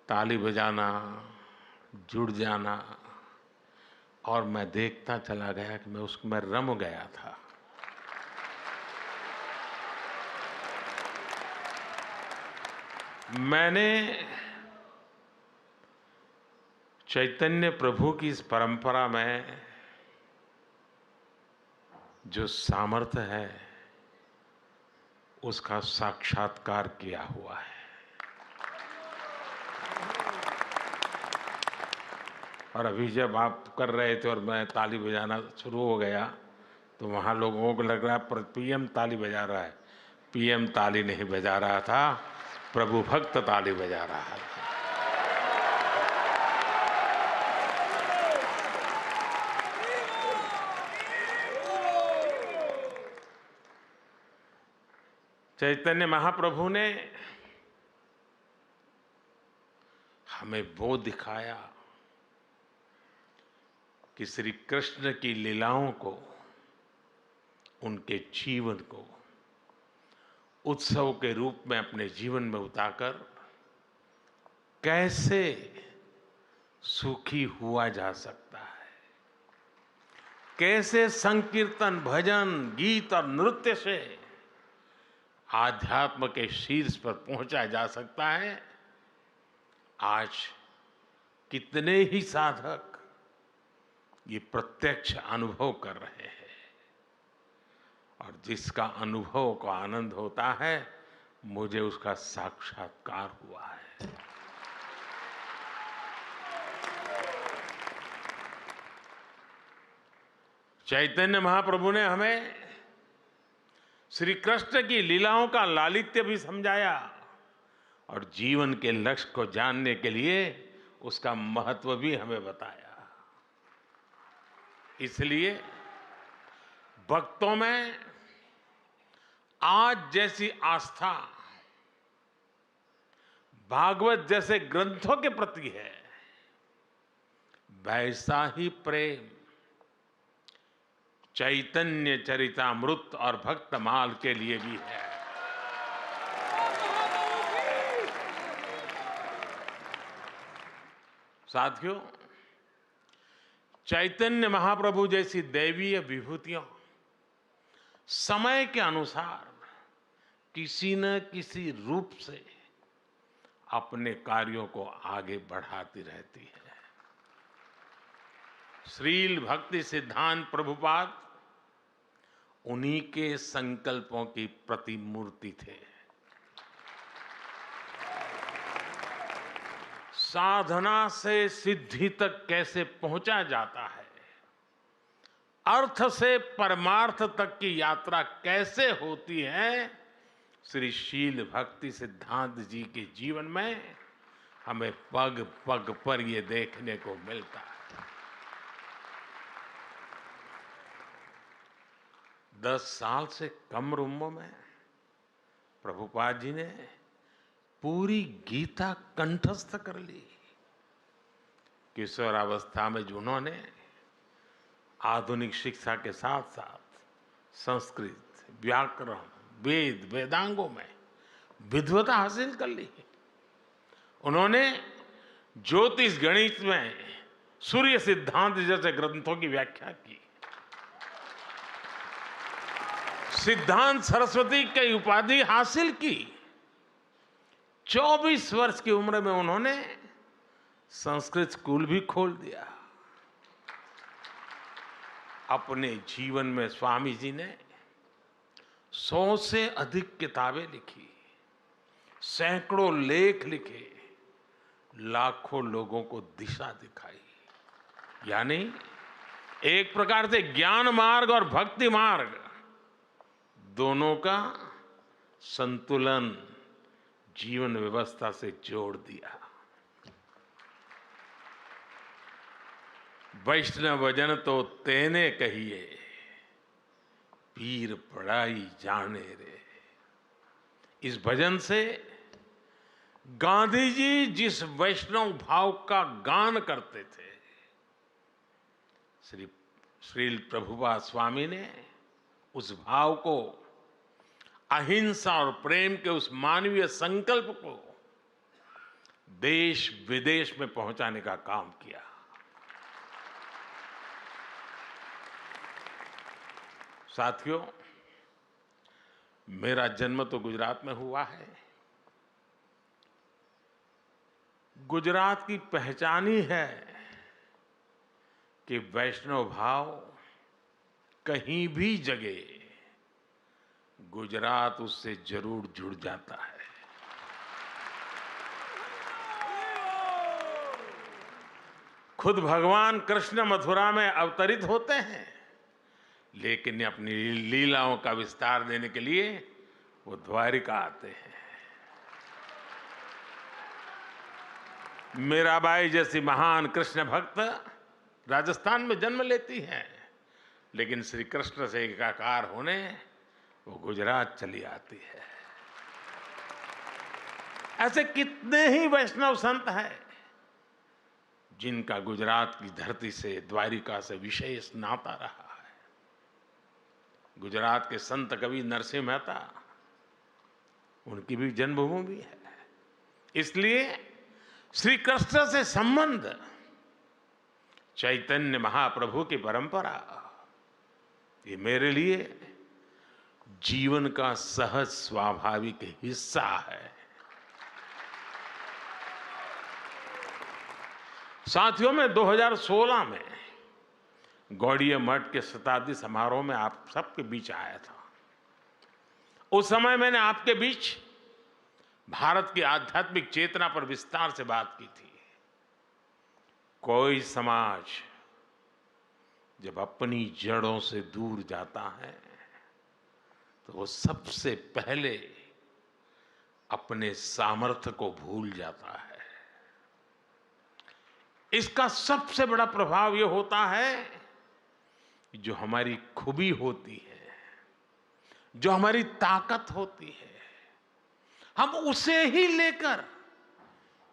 ताली बजाना, जुड़ जाना, और मैं देखता चला गया कि मैं उसमें रम गया था। मैंने चैतन्य प्रभु की इस परंपरा में जो सामर्थ्य है उसका साक्षात्कार किया हुआ है। और अभी जब आप कर रहे थे और मैं ताली बजाना शुरू हो गया तो वहाँ लोगों को लग रहा है पीएम ताली बजा रहा है। पीएम ताली नहीं बजा रहा था, प्रभु भक्त ताली बजा रहा था। चैतन्य महाप्रभु ने हमें वो दिखाया कि श्री कृष्ण की लीलाओं को, उनके जीवन को उत्सव के रूप में अपने जीवन में उतारकर कैसे सुखी हुआ जा सकता है, कैसे संकीर्तन, भजन, गीत और नृत्य से आध्यात्म के शीर्ष पर पहुंचा जा सकता है। आज कितने ही साधक ये प्रत्यक्ष अनुभव कर रहे हैं, और जिसका अनुभव को आनंद होता है, मुझे उसका साक्षात्कार हुआ है। चैतन्य महाप्रभु ने हमें श्री कृष्ण की लीलाओं का लालित्य भी समझाया और जीवन के लक्ष्य को जानने के लिए उसका महत्व भी हमें बताया। इसलिए भक्तों में आज जैसी आस्था भागवत जैसे ग्रंथों के प्रति है, वैसा ही प्रेम चैतन्य चरितामृत और भक्तमाल के लिए भी है। साथियों, चैतन्य महाप्रभु जैसी दैवीय विभूतियां समय के अनुसार किसी न किसी रूप से अपने कार्यों को आगे बढ़ाती रहती है। श्रील भक्ति सिद्धांत प्रभुपाद उन्हीं के संकल्पों की प्रतिमूर्ति थे। साधना से सिद्धि तक कैसे पहुंचा जाता है, अर्थ से परमार्थ तक की यात्रा कैसे होती है, श्री शील भक्ति सिद्धांत जी के जीवन में हमें पग पग पर ये देखने को मिलता है। 10 साल से कम उम्र में प्रभुपाद जी ने पूरी गीता कंठस्थ कर ली। किशोरावस्था में जिन्होंने आधुनिक शिक्षा के साथ साथ संस्कृत, व्याकरण, वेद, वेदांगों में विद्वता हासिल कर ली। उन्होंने ज्योतिष गणित में सूर्य सिद्धांत जैसे ग्रंथों की व्याख्या की। सिद्धांत सरस्वती की उपाधि हासिल की। 24 वर्ष की उम्र में उन्होंने संस्कृत स्कूल भी खोल दिया। अपने जीवन में स्वामी जी ने 100 से अधिक किताबें लिखी, सैकड़ों लेख लिखे, लाखों लोगों को दिशा दिखाई। यानी एक प्रकार से ज्ञान मार्ग और भक्ति मार्ग दोनों का संतुलन जीवन व्यवस्था से जोड़ दिया। वैष्णव जन तो तेने कहिए, पीर पढ़ाई जाने रे। इस भजन से गांधी जी जिस वैष्णव भाव का गान करते थे, श्रील प्रभुपाद स्वामी ने उस भाव को, अहिंसा और प्रेम के उस मानवीय संकल्प को देश विदेश में पहुंचाने का काम किया। साथियों, मेरा जन्म तो गुजरात में हुआ है। गुजरात की पहचान ही है कि वैष्णव भाव कहीं भी जगे, गुजरात उससे जरूर जुड़ जाता है। खुद भगवान कृष्ण मथुरा में अवतरित होते हैं, लेकिन अपनी लीलाओं का विस्तार देने के लिए वो द्वारिका आते हैं। मीराबाई जैसी महान कृष्ण भक्त राजस्थान में जन्म लेती हैं, लेकिन श्री कृष्ण से एकाकार होने वो गुजरात चली आती है। ऐसे कितने ही वैष्णव संत हैं जिनका गुजरात की धरती से, द्वारिका से विशेष नाता रहा है। गुजरात के संत कवि नरसिंह मेहता, उनकी भी जन्मभूमि है। इसलिए श्री कृष्ण से संबंध, चैतन्य महाप्रभु की परंपरा, ये मेरे लिए जीवन का सहज स्वाभाविक हिस्सा है। साथियों, में 2016 में गौड़ीय मठ के शताब्दी समारोह में आप सबके बीच आया था। उस समय मैंने आपके बीच भारत की आध्यात्मिक चेतना पर विस्तार से बात की थी। कोई समाज जब अपनी जड़ों से दूर जाता है तो वो सबसे पहले अपने सामर्थ्य को भूल जाता है। इसका सबसे बड़ा प्रभाव ये होता है कि जो हमारी खूबी होती है, जो हमारी ताकत होती है, हम उसे ही लेकर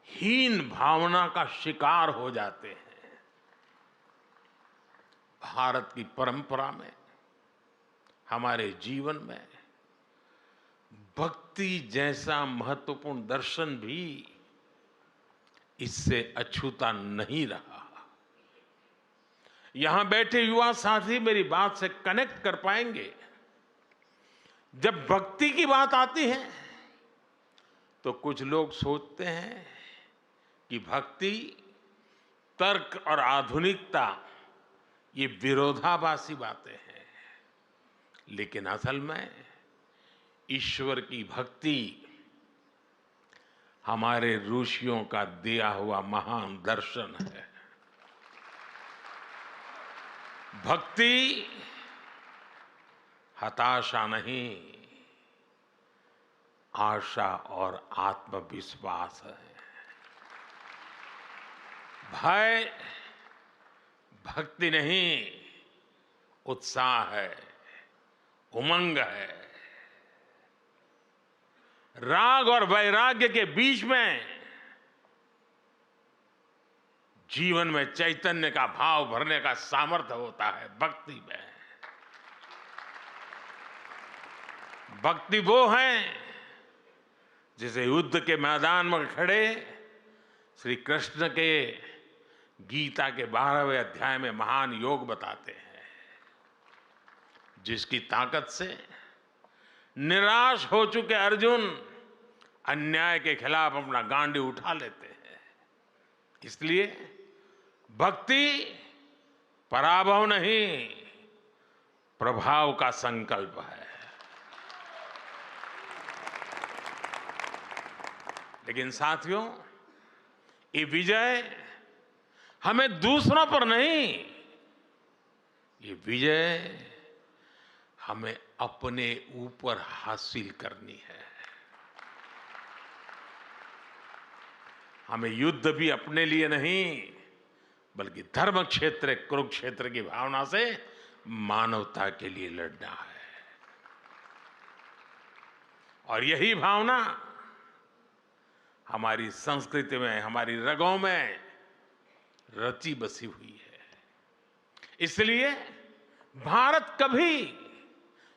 हीन भावना का शिकार हो जाते हैं। भारत की परंपरा में, हमारे जीवन में भक्ति जैसा महत्वपूर्ण दर्शन भी इससे अछूता नहीं रहा। यहां बैठे युवा साथी मेरी बात से कनेक्ट कर पाएंगे। जब भक्ति की बात आती है तो कुछ लोग सोचते हैं कि भक्ति, तर्क और आधुनिकता ये विरोधाभासी बातें हैं, लेकिन असल में ईश्वर की भक्ति हमारे ऋषियों का दिया हुआ महान दर्शन है। भक्ति हताशा नहीं, आशा और आत्मविश्वास है। भय भक्ति नहीं, उत्साह है, उमंग है। राग और वैराग्य के बीच में जीवन में चैतन्य का भाव भरने का सामर्थ्य होता है भक्ति में। भक्ति वो है जिसे युद्ध के मैदान में खड़े श्री कृष्ण के गीता के 12वें अध्याय में महान योग बताते हैं, जिसकी ताकत से निराश हो चुके अर्जुन अन्याय के खिलाफ अपना गांडी उठा लेते हैं। इसलिए भक्ति पराभव नहीं, प्रभाव का संकल्प है। लेकिन साथियों, ये विजय हमें दूसरों पर नहीं, ये विजय हमें अपने ऊपर हासिल करनी है। हमें युद्ध भी अपने लिए नहीं, बल्कि धर्म क्षेत्र कुरुक्षेत्र की भावना से मानवता के लिए लड़ना है। और यही भावना हमारी संस्कृति में, हमारी रगों में रची बसी हुई है। इसलिए भारत कभी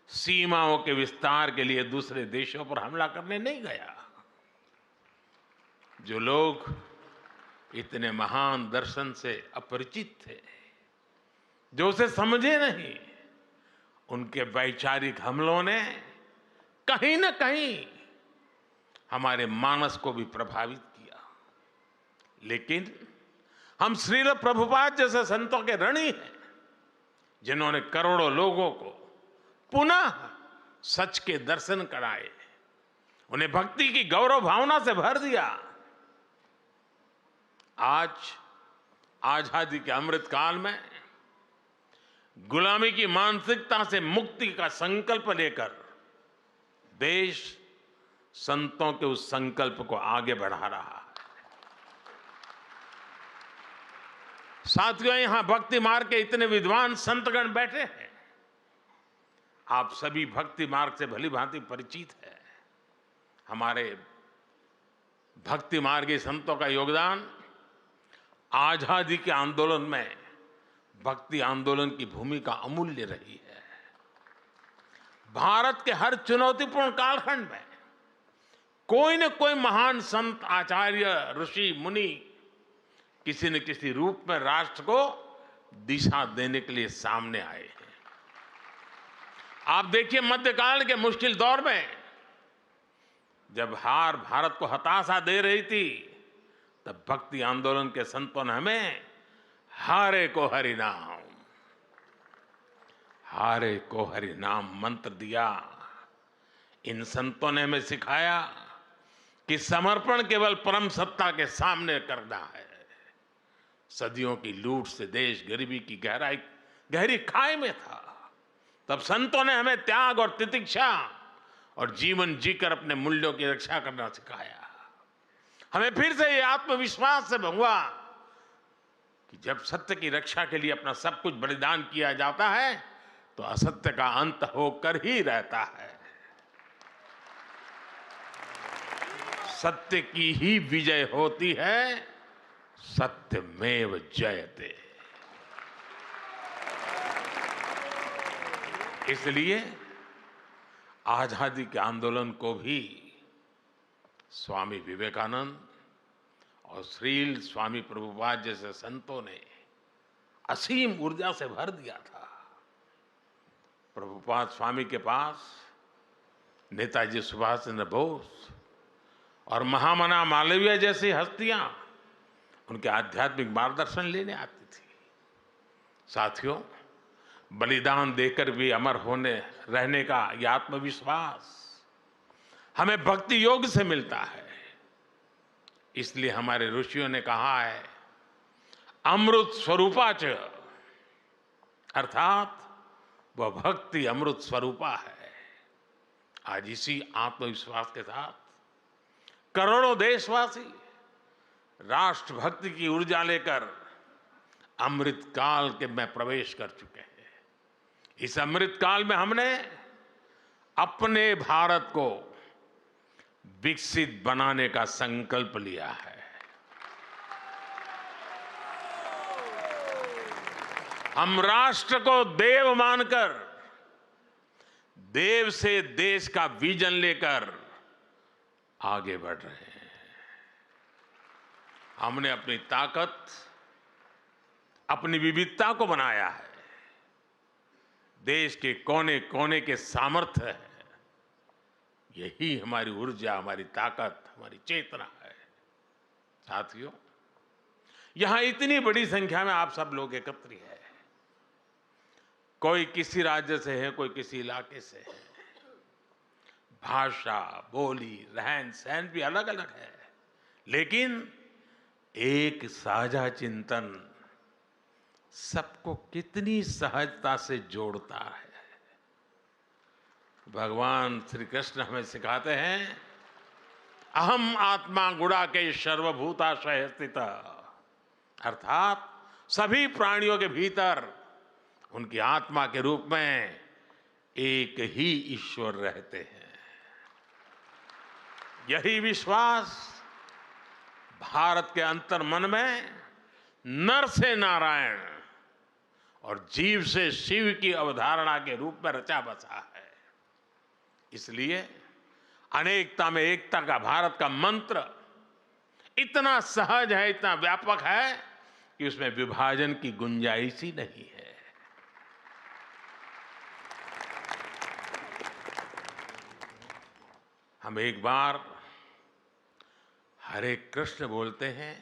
सीमाओं के विस्तार के लिए दूसरे देशों पर हमला करने नहीं गया। जो लोग इतने महान दर्शन से अपरिचित थे, जो उसे समझे नहीं, उनके वैचारिक हमलों ने कहीं न कहीं हमारे मानस को भी प्रभावित किया। लेकिन हम श्रील प्रभुपाद जैसे संतों के ऋणी हैं, जिन्होंने करोड़ों लोगों को पुनः सच के दर्शन कराए, उन्हें भक्ति की गौरव भावना से भर दिया। आज आजादी के अमृत काल में गुलामी की मानसिकता से मुक्ति का संकल्प लेकर देश संतों के उस संकल्प को आगे बढ़ा रहा है। साथियों, यहां भक्ति मार्ग के इतने विद्वान संतगण बैठे हैं। आप सभी भक्ति मार्ग से भली भांति परिचित है। हमारे भक्ति मार्गी संतों का योगदान आजादी के आंदोलन में भक्ति आंदोलन की भूमिका अमूल्य रही है। भारत के हर चुनौतीपूर्ण कालखंड में कोई न कोई महान संत, आचार्य, ऋषि, मुनि किसी न किसी रूप में राष्ट्र को दिशा देने के लिए सामने आए हैं। आप देखिए, मध्यकाल के मुश्किल दौर में जब हार भारत को हताशा दे रही थी, तब भक्ति आंदोलन के संतों ने हमें हारे को हरि नाम, हारे को हरि नाम मंत्र दिया। इन संतों ने हमें सिखाया कि समर्पण केवल परम सत्ता के सामने करना है। सदियों की लूट से देश गरीबी की गहरी खाई में था। तब संतों ने हमें त्याग और तितिक्षा और जीवन जीकर अपने मूल्यों की रक्षा करना सिखाया। हमें फिर से ये आत्मविश्वास से हुआ कि जब सत्य की रक्षा के लिए अपना सब कुछ बलिदान किया जाता है, तो असत्य का अंत होकर ही रहता है। सत्य की ही विजय होती है, सत्यमेव जयते। इसलिए आजादी के आंदोलन को भी स्वामी विवेकानंद और श्रील स्वामी प्रभुपाद जैसे संतों ने असीम ऊर्जा से भर दिया था। प्रभुपाद स्वामी के पास नेताजी सुभाष चंद्र बोस और महामना मालवीय जैसी हस्तियां उनके आध्यात्मिक मार्गदर्शन लेने आती थी। साथियों, बलिदान देकर भी अमर होने रहने का यह आत्मविश्वास हमें भक्ति योग से मिलता है। इसलिए हमारे ऋषियों ने कहा है, अमृत स्वरूपाच, अर्थात वह भक्ति अमृत स्वरूपा है। आज इसी आत्मविश्वास के साथ करोड़ों देशवासी राष्ट्रभक्ति की ऊर्जा लेकर अमृत काल के में प्रवेश कर चुके हैं। इस अमृत काल में हमने अपने भारत को विकसित बनाने का संकल्प लिया है। हम राष्ट्र को देव मानकर देव से देश का विजन लेकर आगे बढ़ रहे हैं। हमने अपनी ताकत, अपनी विविधता को बनाया है। देश के कोने कोने के सामर्थ्य है, यही हमारी ऊर्जा, हमारी ताकत, हमारी चेतना है। साथियों, यहां इतनी बड़ी संख्या में आप सब लोग एकत्र हैं। कोई किसी राज्य से है, कोई किसी इलाके से है, भाषा, बोली, रहन सहन भी अलग अलग है, लेकिन एक साझा चिंतन सबको कितनी सहजता से जोड़ता है। भगवान श्री कृष्ण हमें सिखाते हैं, अहम आत्मा गुणाकेश सर्वभूताशय स्थित, अर्थात सभी प्राणियों के भीतर उनकी आत्मा के रूप में एक ही ईश्वर रहते हैं। यही विश्वास भारत के अंतर मन में नर से नारायण और जीव से शिव की अवधारणा के रूप में रचा बसा है। इसलिए अनेकता में एकता का भारत का मंत्र इतना सहज है, इतना व्यापक है कि उसमें विभाजन की गुंजाइश ही नहीं है। हम एक बार हरे कृष्ण बोलते हैं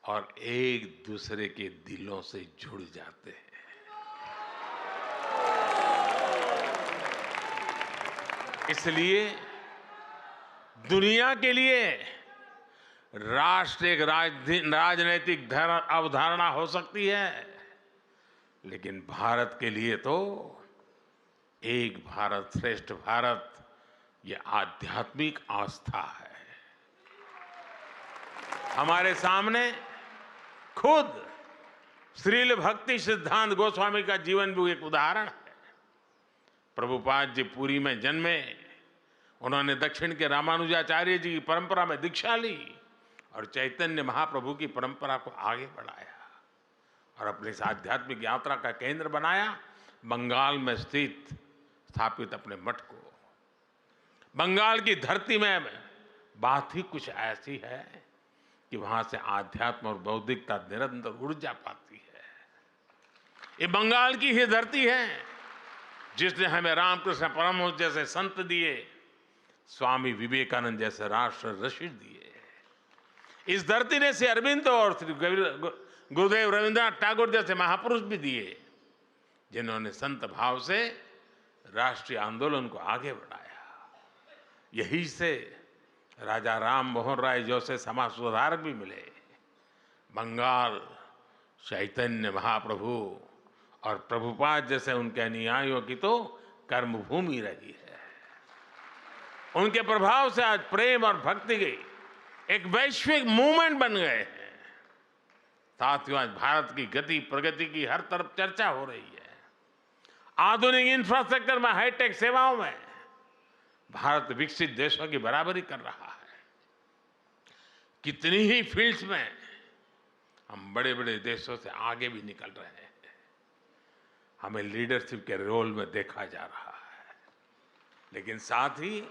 और एक दूसरे के दिलों से जुड़ जाते हैं। इसलिए दुनिया के लिए राष्ट्र एक राजनीतिक अवधारणा हो सकती है, लेकिन भारत के लिए तो एक भारत श्रेष्ठ भारत ये आध्यात्मिक आस्था है। हमारे सामने खुद श्रील भक्ति सिद्धांत गोस्वामी का जीवन भी एक उदाहरण है। प्रभुपाद जी पुरी में जन्मे, उन्होंने दक्षिण के रामानुजाचार्य जी की परंपरा में दीक्षा ली और चैतन्य महाप्रभु की परंपरा को आगे बढ़ाया और अपनी इस आध्यात्मिक यात्रा का केंद्र बनाया बंगाल में स्थापित अपने मठ को। बंगाल की धरती में बात ही कुछ ऐसी है कि वहां से आध्यात्म और बौद्धिकता निरंतर ऊर्जा पाती है। ये बंगाल की ही धरती है जिसने हमें रामकृष्ण परमहंस जैसे संत दिए, स्वामी विवेकानंद जैसे राष्ट्र ऋषि दिए। इस धरती ने श्री अरविंद और श्री गुरुदेव रविंद्रनाथ टैगोर जैसे महापुरुष भी दिए, जिन्होंने संत भाव से राष्ट्रीय आंदोलन को आगे बढ़ाया। यही से राजा राम मोहन राय जैसे समाज सुधारक भी मिले। बंगाल चैतन्य महाप्रभु और प्रभुपाद जैसे उनके अनुयायियों की तो कर्मभूमि रही है। उनके प्रभाव से आज प्रेम और भक्ति की एक वैश्विक मूवमेंट बन गए हैं। साथियों, आज भारत की गति प्रगति की हर तरफ चर्चा हो रही है। आधुनिक इंफ्रास्ट्रक्चर में, हाईटेक सेवाओं में भारत विकसित देशों की बराबरी कर रहा है। कितनी ही फील्ड्स में हम बड़े बड़े देशों से आगे भी निकल रहे हैं। हमें लीडरशिप के रोल में देखा जा रहा है, लेकिन साथ ही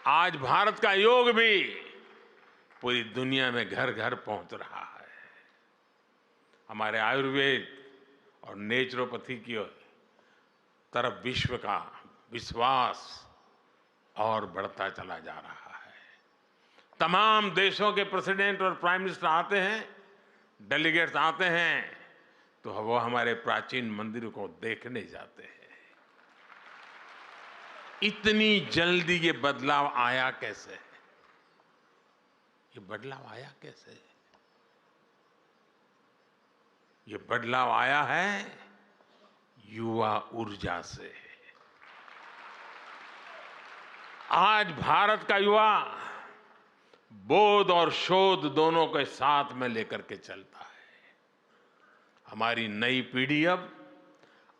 आज भारत का योग भी पूरी दुनिया में घर घर पहुंच रहा है। हमारे आयुर्वेद और नेचुरोपैथी की तरफ विश्व का विश्वास और बढ़ता चला जा रहा है। तमाम देशों के प्रेसिडेंट और प्राइम मिनिस्टर आते हैं, डेलीगेट्स आते हैं, तो वो हमारे प्राचीन मंदिरों को देखने जाते हैं। इतनी जल्दी ये बदलाव आया कैसे? ये बदलाव आया कैसे? ये बदलाव आया है युवा ऊर्जा से। आज भारत का युवा बोध और शोध दोनों के साथ में लेकर के चलता है। हमारी नई पीढ़ी अब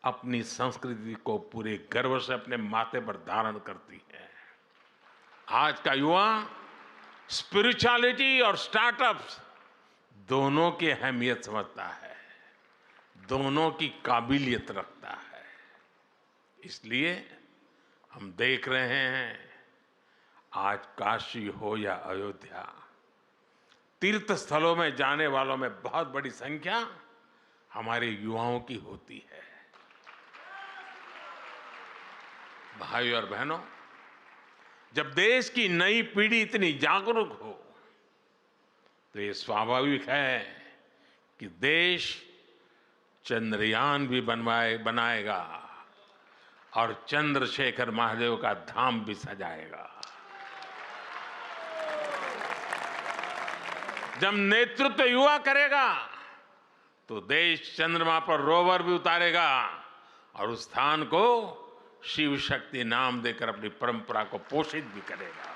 अपनी संस्कृति को पूरे गर्व से अपने माथे पर धारण करती है। आज का युवा स्पिरिचुअलिटी और स्टार्टअप्स दोनों की अहमियत समझता है, दोनों की काबिलियत रखता है। इसलिए हम देख रहे हैं, आज काशी हो या अयोध्या, तीर्थ स्थलों में जाने वालों में बहुत बड़ी संख्या हमारे युवाओं की होती है। भाइयों और बहनों, जब देश की नई पीढ़ी इतनी जागरूक हो तो ये स्वाभाविक है कि देश चंद्रयान भी बनाएगा और चंद्रशेखर महादेव का धाम भी सजाएगा। जब नेतृत्व युवा करेगा तो देश चंद्रमा पर रोवर भी उतारेगा और उस स्थान को शिव शक्ति नाम देकर अपनी परंपरा को पोषित भी करेगा।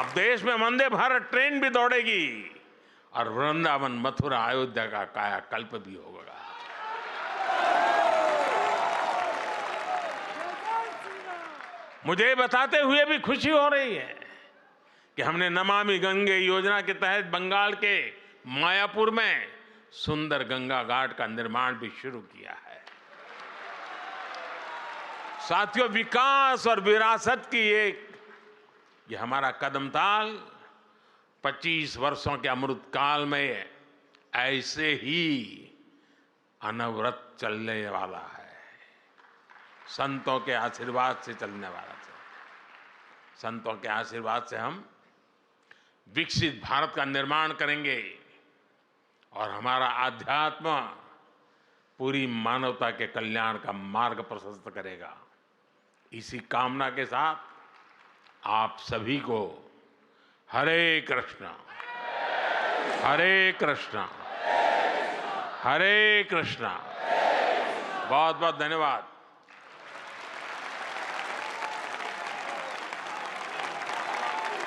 अब देश में वंदे भारत ट्रेन भी दौड़ेगी और वृंदावन, मथुरा, अयोध्या का कायाकल्प भी होगा। मुझे बताते हुए भी खुशी हो रही है कि हमने नमामि गंगे योजना के तहत बंगाल के मायापुर में सुंदर गंगा घाट का निर्माण भी शुरू किया है। साथियों, विकास और विरासत की ये हमारा कदम ताल 25 वर्षों के अमृत काल में ऐसे ही अनवरत चलने वाला है। संतों के आशीर्वाद से चलने वाला है। संतों के आशीर्वाद से हम विकसित भारत का निर्माण करेंगे और हमारा आध्यात्म पूरी मानवता के कल्याण का मार्ग प्रशस्त करेगा। इसी कामना के साथ आप सभी को हरे कृष्णा, हरे कृष्णा, हरे कृष्णा। बहुत बहुत धन्यवाद।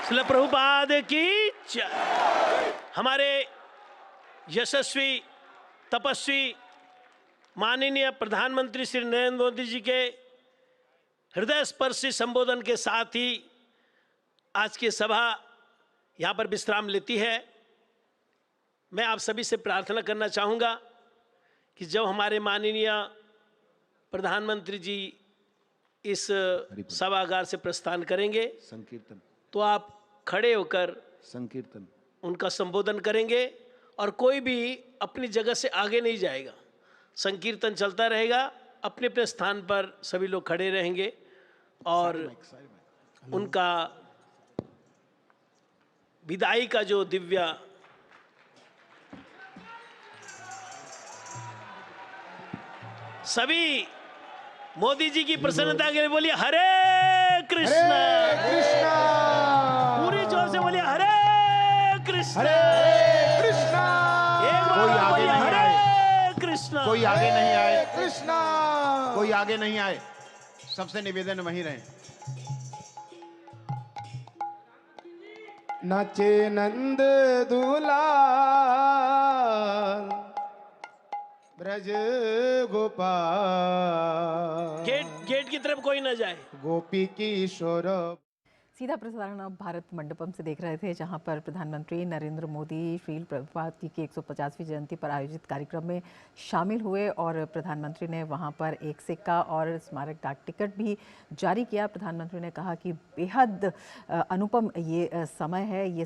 श्रील प्रभुपाद की जय। हमारे यशस्वी तपस्वी माननीय प्रधानमंत्री श्री नरेंद्र मोदी जी के हृदय स्पर्शी संबोधन के साथ ही आज की सभा यहाँ पर विश्राम लेती है। मैं आप सभी से प्रार्थना करना चाहूँगा कि जब हमारे माननीय प्रधानमंत्री जी इस सभागार से प्रस्थान करेंगे संकीर्तन, तो आप खड़े होकर संकीर्तन उनका संबोधन करेंगे और कोई भी अपनी जगह से आगे नहीं जाएगा। संकीर्तन चलता रहेगा, अपने अपने स्थान पर सभी लोग खड़े रहेंगे और उनका विदाई का जो दिव्य सभी मोदी जी की प्रसन्नता के लिए बोलिए हरे कृष्णा, पूरी जोर से बोलिए हरे कृष्णा, कृष्णा। एक बार कोई आगे बोलिए नहीं हरे आए, कृष्णा। कोई आगे नहीं आए, कृष्णा। कोई आगे नहीं आए। सबसे निवेदन वहीं रहे। नाचे नंद दुलाल ब्रज गोपाल। गेट की तरफ कोई ना जाए। गोपी किशोर। सीधा प्रसारण आप भारत मंडपम से देख रहे थे, जहां पर प्रधानमंत्री नरेंद्र मोदी श्रील प्रभुपाद जी की 150वीं जयंती पर आयोजित कार्यक्रम में शामिल हुए और प्रधानमंत्री ने वहां पर एक सिक्का और स्मारक डाक टिकट भी जारी किया। प्रधानमंत्री ने कहा कि बेहद अनुपम ये समय है, ये